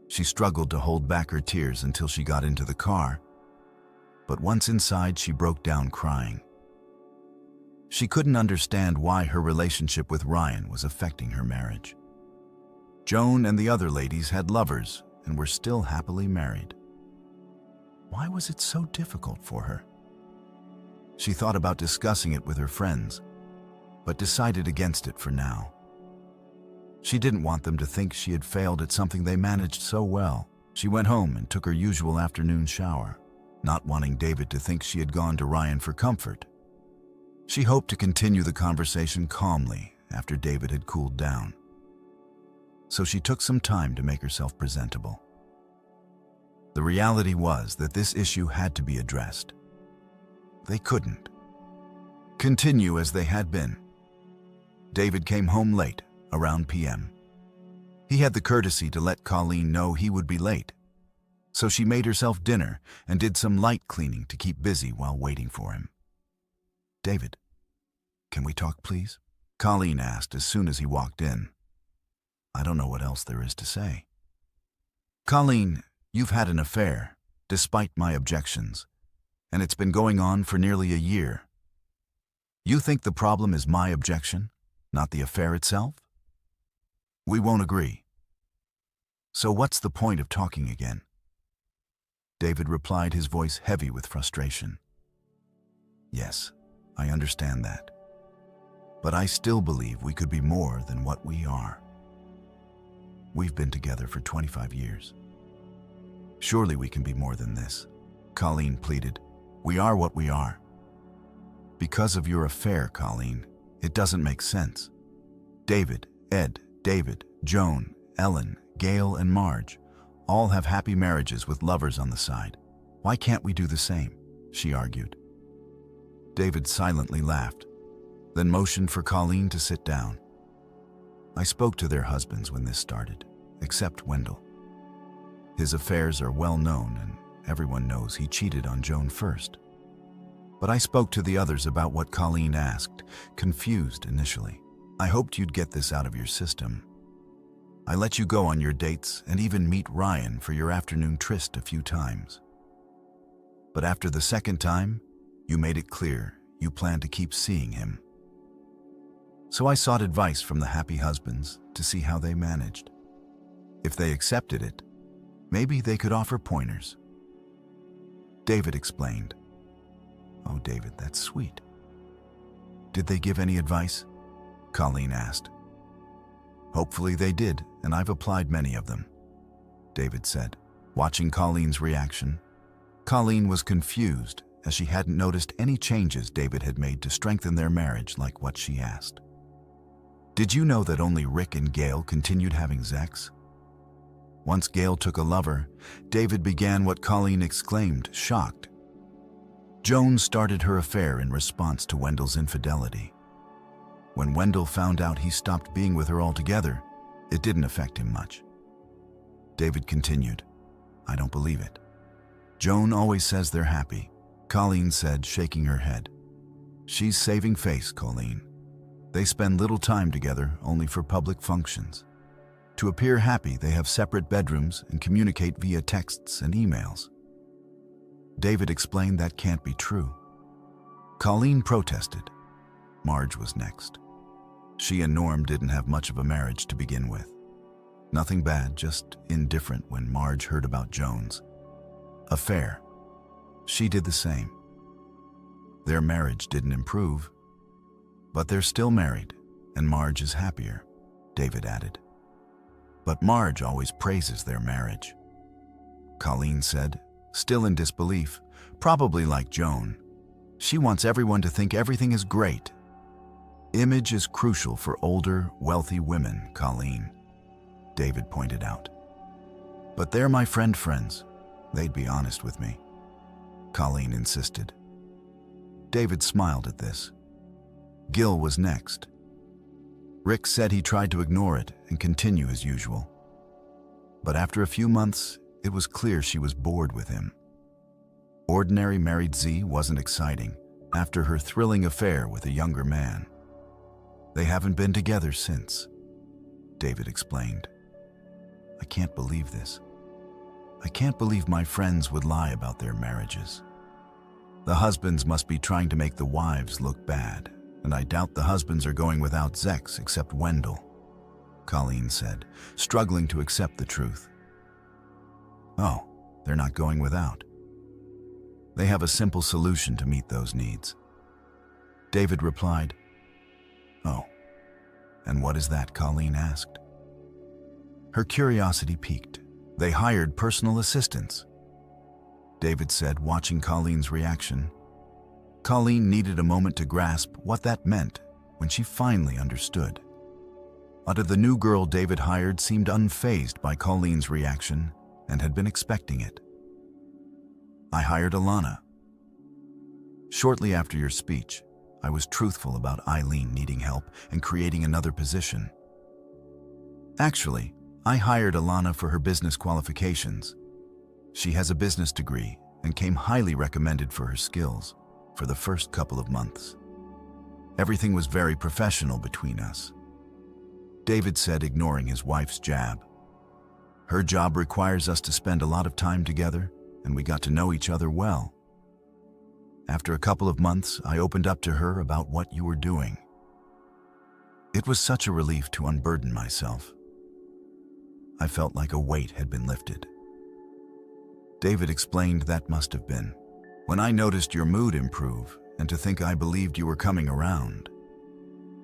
She struggled to hold back her tears until she got into the car, but once inside she broke down crying. She couldn't understand why her relationship with Ryan was affecting her marriage. Joan and the other ladies had lovers and were still happily married. Why was it so difficult for her? She thought about discussing it with her friends, but decided against it for now. She didn't want them to think she had failed at something they managed so well. She went home and took her usual afternoon shower, not wanting David to think she had gone to Ryan for comfort. She hoped to continue the conversation calmly after David had cooled down. So she took some time to make herself presentable. The reality was that this issue had to be addressed. They couldn't continue as they had been. David came home late, around p.m. He had the courtesy to let Colleen know he would be late, so she made herself dinner and did some light cleaning to keep busy while waiting for him. "David, can we talk, please?" Colleen asked as soon as he walked in. "I don't know what else there is to say." "Colleen, you've had an affair, despite my objections, and it's been going on for nearly a year. You think the problem is my objection, not the affair itself? We won't agree. So what's the point of talking again?" David replied, his voice heavy with frustration. "Yes, I understand that. But I still believe we could be more than what we are. We've been together for 25 years. Surely we can be more than this," Colleen pleaded. "We are what we are." "Because of your affair, Colleen, it doesn't make sense. David, Ed, David, Joan, Ellen, Gail, and Marge all have happy marriages with lovers on the side. Why can't we do the same?" she argued. David silently laughed, then motioned for Colleen to sit down. "I spoke to their husbands when this started, except Wendell. His affairs are well known and everyone knows he cheated on Joan first. But I spoke to the others about what Colleen asked, confused initially. I hoped you'd get this out of your system. I let you go on your dates and even meet Ryan for your afternoon tryst a few times. But after the second time, you made it clear you plan to keep seeing him. So I sought advice from the happy husbands to see how they managed. If they accepted it, maybe they could offer pointers." David explained. "Oh, David, that's sweet. Did they give any advice?" Colleen asked. "Hopefully they did, and I've applied many of them," David said. Watching Colleen's reaction, Colleen was confused as she hadn't noticed any changes David had made to strengthen their marriage like what she asked. "Did you know that only Rick and Gail continued having sex?" Once Gail took a lover, David began what Colleen exclaimed, shocked. Joan started her affair in response to Wendell's infidelity. When Wendell found out he stopped being with her altogether, it didn't affect him much. David continued, "I don't believe it. Joan always says they're happy," Colleen said, shaking her head. "She's saving face, Colleen. They spend little time together, only for public functions. To appear happy, they have separate bedrooms and communicate via texts and emails." David explained that can't be true. Colleen protested. Marge was next. She and Norm didn't have much of a marriage to begin with. Nothing bad, just indifferent when Marge heard about Joan's affair. She did the same. Their marriage didn't improve, but they're still married, and Marge is happier, David added. "But Marge always praises their marriage," Colleen said, still in disbelief, probably like Joan. "She wants everyone to think everything is great." "Image is crucial for older, wealthy women, Colleen," David pointed out. "But they're my friends. They'd be honest with me," Colleen insisted. David smiled at this. Gil was next. Rick said he tried to ignore it and continue as usual. But after a few months, it was clear she was bored with him. Ordinary married Z wasn't exciting after her thrilling affair with a younger man. They haven't been together since, David explained. "I can't believe this. I can't believe my friends would lie about their marriages. The husbands must be trying to make the wives look bad, and I doubt the husbands are going without sex except Wendell," Colleen said, struggling to accept the truth. "Oh, they're not going without. They have a simple solution to meet those needs," David replied. "Oh, and what is that?" Colleen asked. Her curiosity piqued. They hired personal assistants, David said, watching Colleen's reaction. Colleen needed a moment to grasp what that meant when she finally understood. But the new girl David hired seemed unfazed by Colleen's reaction and had been expecting it. I hired Alana. Shortly after your speech, I was truthful about Eileen needing help and creating another position. Actually, I hired Alana for her business qualifications. She has a business degree and came highly recommended for her skills for the first couple of months. Everything was very professional between us, David said, ignoring his wife's jab. Her job requires us to spend a lot of time together, and we got to know each other well. After a couple of months, I opened up to her about what you were doing. It was such a relief to unburden myself. I felt like a weight had been lifted. David explained that must have been when I noticed your mood improve and to think I believed you were coming around.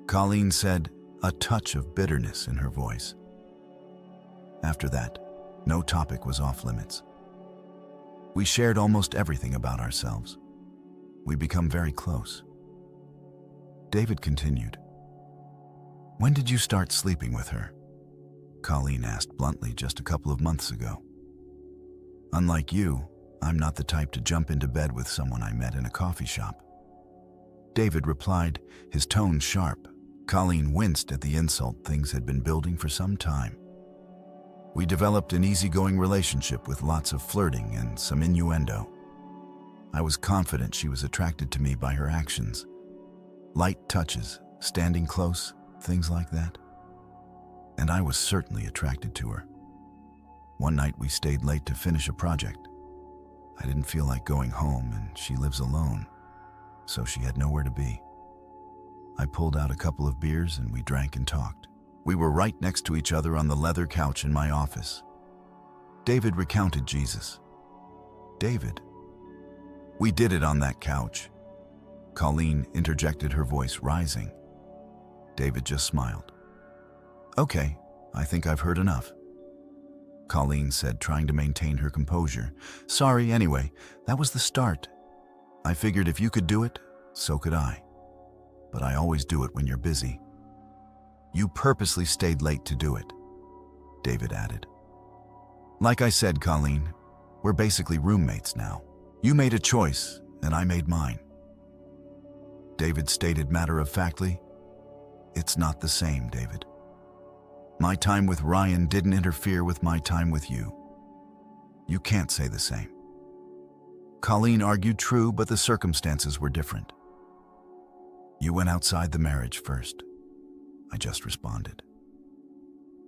Colleen said, a touch of bitterness in her voice. After that, no topic was off limits. We shared almost everything about ourselves. We become very close. David continued. When did you start sleeping with her? Colleen asked bluntly just a couple of months ago. Unlike you, I'm not the type to jump into bed with someone I met in a coffee shop. David replied, his tone sharp. Colleen winced at the insult things had been building for some time. We developed an easygoing relationship with lots of flirting and some innuendo. I was confident she was attracted to me by her actions. Light touches, standing close, things like that. And I was certainly attracted to her. One night we stayed late to finish a project. I didn't feel like going home, and she lives alone, so she had nowhere to be. I pulled out a couple of beers and we drank and talked. We were right next to each other on the leather couch in my office. David recounted Jesus. David. We did it on that couch. Colleen interjected, her voice rising. David just smiled. Okay, I think I've heard enough, Colleen said, trying to maintain her composure. Sorry, anyway, that was the start. I figured if you could do it, so could I. But I always do it when you're busy. You purposely stayed late to do it, David added. Like I said, Colleen, we're basically roommates now. You made a choice, and I made mine. David stated matter-of-factly, it's not the same, David. My time with Ryan didn't interfere with my time with you. You can't say the same. Colleen argued, true, but the circumstances were different. You went outside the marriage first, I just responded.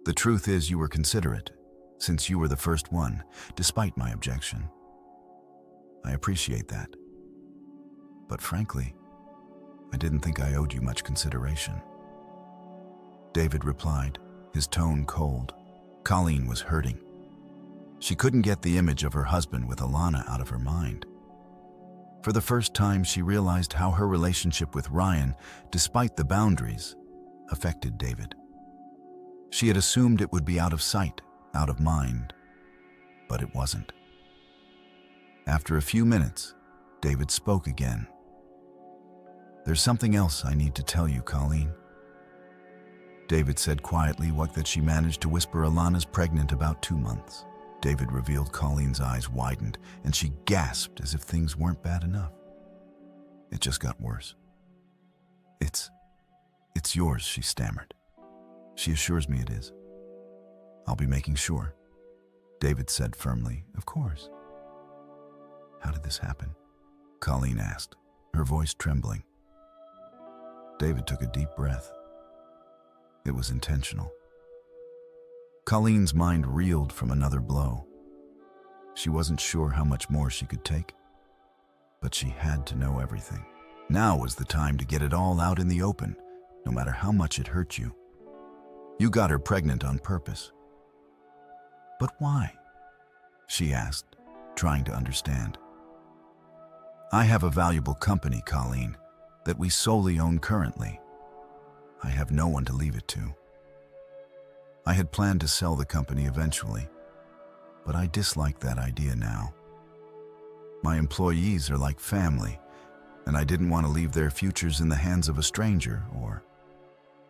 The truth is you were considerate, since you were the first one, despite my objection. I appreciate that. But frankly, I didn't think I owed you much consideration. David replied, his tone cold. Colleen was hurting. She couldn't get the image of her husband with Alana out of her mind. For the first time, she realized how her relationship with Ryan, despite the boundaries, affected David. She had assumed it would be out of sight, out of mind, but it wasn't. After a few minutes, David spoke again. There's something else I need to tell you, Colleen. David said quietly that she managed to whisper Alana's pregnant about 2 months. David revealed. Colleen's eyes widened, and she gasped as if things weren't bad enough. It just got worse. It's yours, she stammered. She assures me it is. I'll be making sure, David said firmly. Of course. How did this happen? Colleen asked, her voice trembling. David took a deep breath. It was intentional. Colleen's mind reeled from another blow. She wasn't sure how much more she could take, but she had to know everything. Now was the time to get it all out in the open, no matter how much it hurt you. You got her pregnant on purpose. But why? She asked, trying to understand. I have a valuable company, Colleen, that we solely own currently. I have no one to leave it to. I had planned to sell the company eventually, but I dislike that idea now. My employees are like family, and I didn't want to leave their futures in the hands of a stranger or,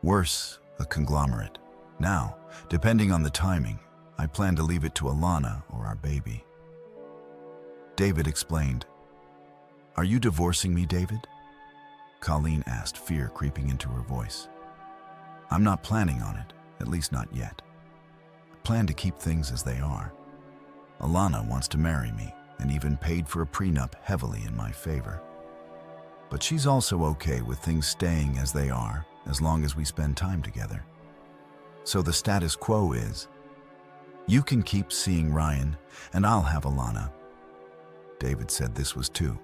worse, a conglomerate. Now, depending on the timing, I plan to leave it to Alana or our baby. David explained. Are you divorcing me, David? Colleen asked, fear creeping into her voice. I'm not planning on it, at least not yet. I plan to keep things as they are. Alana wants to marry me and even paid for a prenup heavily in my favor. But she's also okay with things staying as they are as long as we spend time together. So the status quo is, you can keep seeing Ryan and I'll have Alana. David said this was too.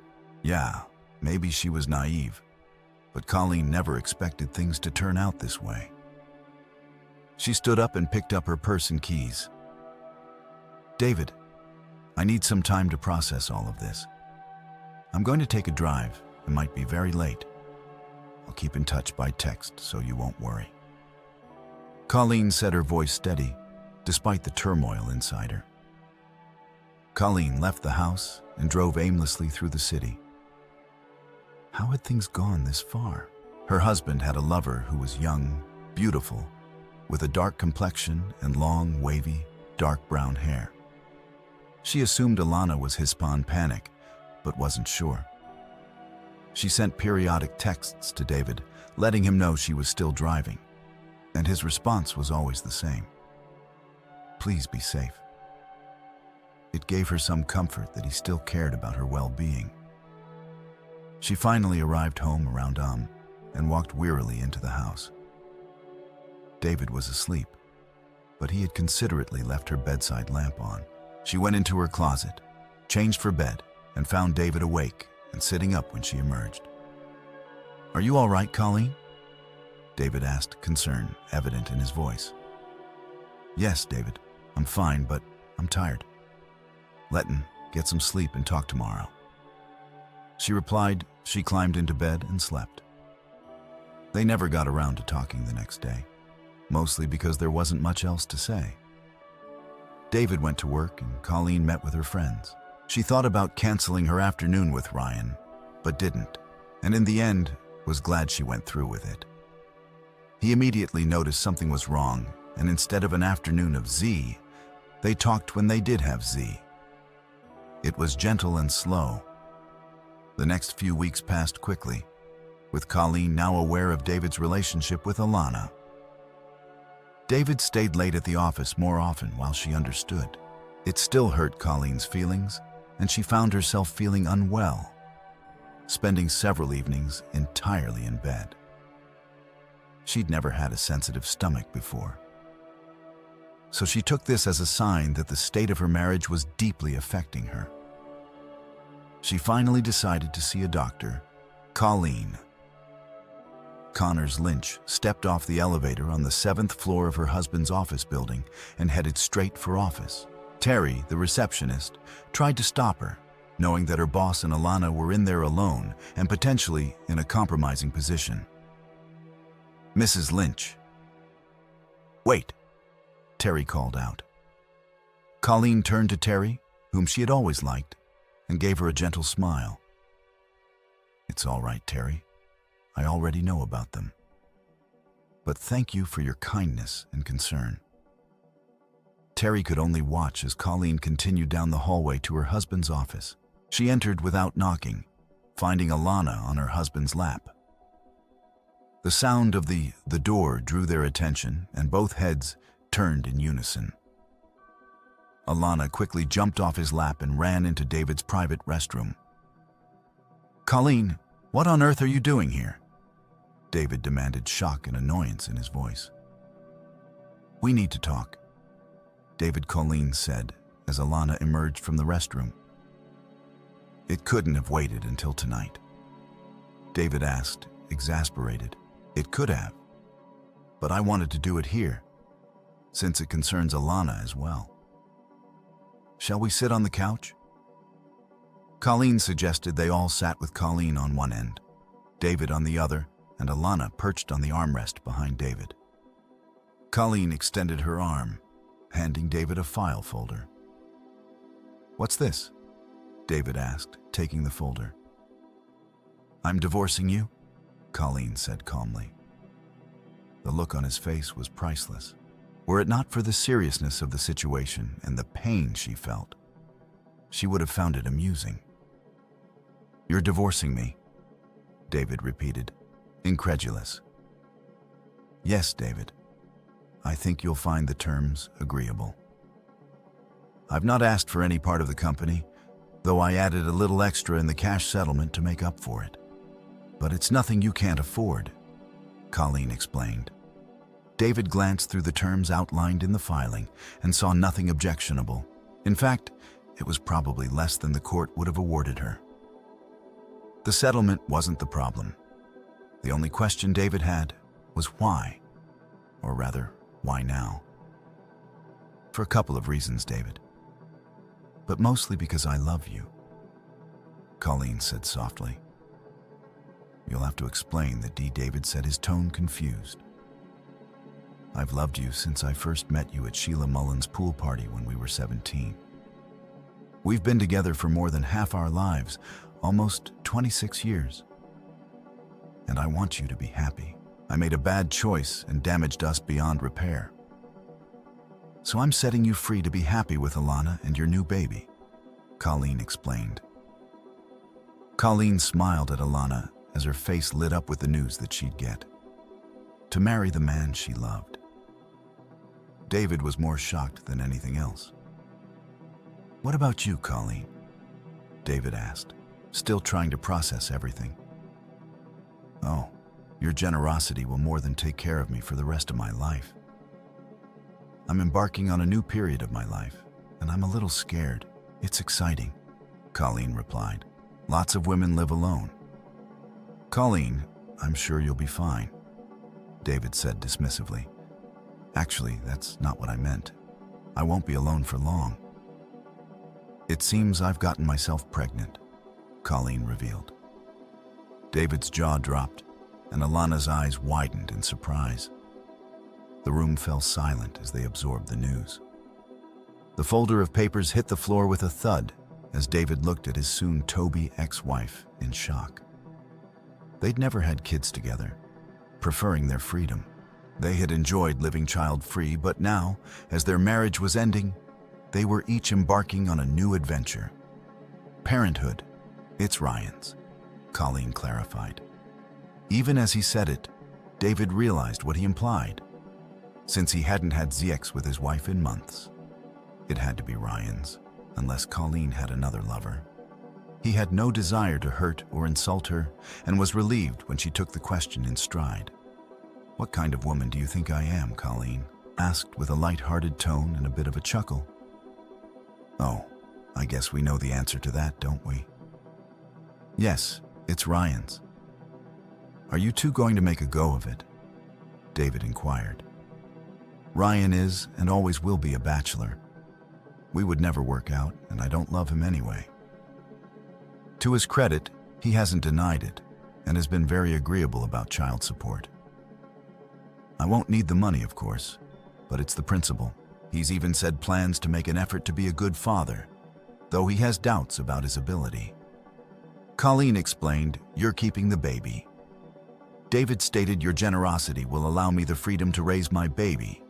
Yeah, maybe she was naive, but Colleen never expected things to turn out this way. She stood up and picked up her purse and keys. David, I need some time to process all of this. I'm going to take a drive and might be very late. I'll keep in touch by text so you won't worry. Colleen said, her voice steady, despite the turmoil inside her. Colleen left the house and drove aimlessly through the city. How had things gone this far? Her husband had a lover who was young, beautiful, with a dark complexion and long, wavy, dark brown hair. She assumed Alana was Hispanic, but wasn't sure. She sent periodic texts to David, letting him know she was still driving, and his response was always the same. Please be safe. It gave her some comfort that he still cared about her well-being. She finally arrived home around and walked wearily into the house. David was asleep, but he had considerately left her bedside lamp on. She went into her closet, changed for bed, and found David awake and sitting up when she emerged. Are you all right, Colleen? David asked, concern evident in his voice. Yes, David, I'm fine, but I'm tired. Letton, get some sleep and talk tomorrow. She replied. She climbed into bed and slept. They never got around to talking the next day, mostly because there wasn't much else to say. David went to work and Colleen met with her friends. She thought about canceling her afternoon with Ryan, but didn't, and in the end was glad she went through with it. He immediately noticed something was wrong, and instead of an afternoon of Z, they talked when they did have Z. It was gentle and slow. The next few weeks passed quickly, with Colleen now aware of David's relationship with Alana. David stayed late at the office more often while she understood. It still hurt Colleen's feelings, and she found herself feeling unwell, spending several evenings entirely in bed. She'd never had a sensitive stomach before, so she took this as a sign that the state of her marriage was deeply affecting her. She finally decided to see a doctor, Colleen. Connors Lynch stepped off the elevator on the 7th floor of her husband's office building and headed straight for office. Terry, the receptionist, tried to stop her, knowing that her boss and Alana were in there alone and potentially in a compromising position. Mrs. Lynch. Wait, Terry called out. Colleen turned to Terry, whom she had always liked, and gave her a gentle smile. It's all right, Terry. I already know about them. But thank you for your kindness and concern. Terry could only watch as Colleen continued down the hallway to her husband's office. She entered without knocking, finding Alana on her husband's lap. The sound of the door drew their attention, and both heads turned in unison. Alana quickly jumped off his lap and ran into David's private restroom. Colleen, what on earth are you doing here? David demanded, shock and annoyance in his voice. We need to talk, David Colleen said as Alana emerged from the restroom. It couldn't have waited until tonight, David asked, exasperated. It could have, but I wanted to do it here, since it concerns Alana as well. Shall we sit on the couch? Colleen suggested they all sat with Colleen on one end, David on the other, and Alana perched on the armrest behind David. Colleen extended her arm, handing David a file folder. "What's this?" David asked, taking the folder. "I'm divorcing you," Colleen said calmly. The look on his face was priceless. Were it not for the seriousness of the situation and the pain she felt, she would have found it amusing. "You're divorcing me," David repeated, incredulous. "Yes, David. I think you'll find the terms agreeable. I've not asked for any part of the company, though I added a little extra in the cash settlement to make up for it. But it's nothing you can't afford," Colleen explained. David glanced through the terms outlined in the filing and saw nothing objectionable. In fact, it was probably less than the court would have awarded her. The settlement wasn't the problem. The only question David had was why, or rather, why now? "For a couple of reasons, David. But mostly because I love you," Colleen said softly. "You'll have to explain," David said, his tone confused. "I've loved you since I first met you at Sheila Mullen's pool party when we were 17. We've been together for more than half our lives, almost 26 years. And I want you to be happy. I made a bad choice and damaged us beyond repair. So I'm setting you free to be happy with Alana and your new baby," Colleen explained. Colleen smiled at Alana as her face lit up with the news that she'd get. To marry the man she loved. David was more shocked than anything else. "What about you, Colleen?" David asked, still trying to process everything. "Oh, your generosity will more than take care of me for the rest of my life. I'm embarking on a new period of my life, and I'm a little scared. It's exciting," Colleen replied. "Lots of women live alone." "Colleen, I'm sure you'll be fine," David said dismissively. "Actually, that's not what I meant. I won't be alone for long." "It seems I've gotten myself pregnant," Colleen revealed. David's jaw dropped, and Alana's eyes widened in surprise. The room fell silent as they absorbed the news. The folder of papers hit the floor with a thud as David looked at his soon-to-be ex-wife in shock. They'd never had kids together, preferring their freedom. They had enjoyed living child-free, but now, as their marriage was ending, they were each embarking on a new adventure. "Parenthood, it's Ryan's," Colleen clarified. Even as he said it, David realized what he implied. Since he hadn't had sex with his wife in months, it had to be Ryan's, unless Colleen had another lover. He had no desire to hurt or insult her and was relieved when she took the question in stride. "What kind of woman do you think I am, Colleen?" asked with a light-hearted tone and a bit of a chuckle. "Oh, I guess we know the answer to that, don't we?" "Yes, it's Ryan's." "Are you two going to make a go of it?" David inquired. "Ryan is and always will be a bachelor. We would never work out, and I don't love him anyway." To his credit, he hasn't denied it and has been very agreeable about child support. "I won't need the money, of course, but it's the principle. He's even said plans to make an effort to be a good father, though he has doubts about his ability." Colleen explained, "You're keeping the baby." David stated, "Your generosity will allow me the freedom to raise my baby.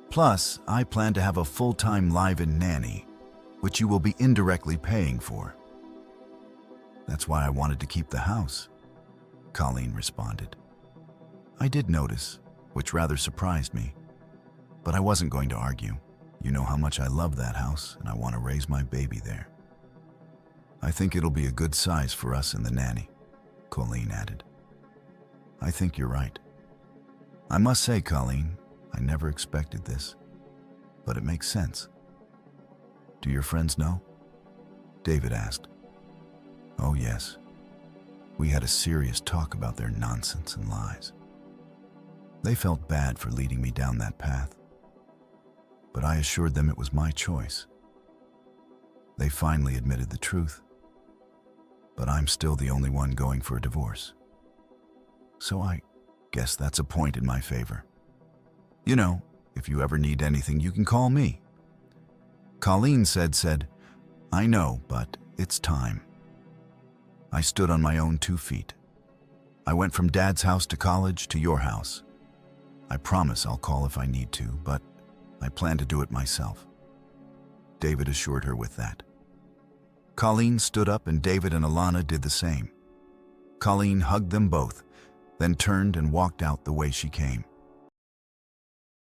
Plus, I plan to have a full-time live-in nanny, which you will be indirectly paying for." "That's why I wanted to keep the house," Colleen responded. "I did notice, which rather surprised me, but I wasn't going to argue. You know how much I love that house, and I want to raise my baby there. I think it'll be a good size for us and the nanny," Colleen added. "I think you're right. I must say, Colleen, I never expected this, but it makes sense." "Do your friends know?" David asked. "Oh, yes. We had a serious talk about their nonsense and lies. They felt bad for leading me down that path, but I assured them it was my choice. They finally admitted the truth, but I'm still the only one going for a divorce. So I guess that's a point in my favor. You know, If you ever need anything, you can call me. Colleen said, I know, but it's time. I stood on my own 2 feet. I went from Dad's house to college to your house. I promise I'll call if I need to, but I plan to do it myself. David assured her with that. Colleen stood up and David and Alana did the same. Colleen hugged them both, then turned and walked out the way she came.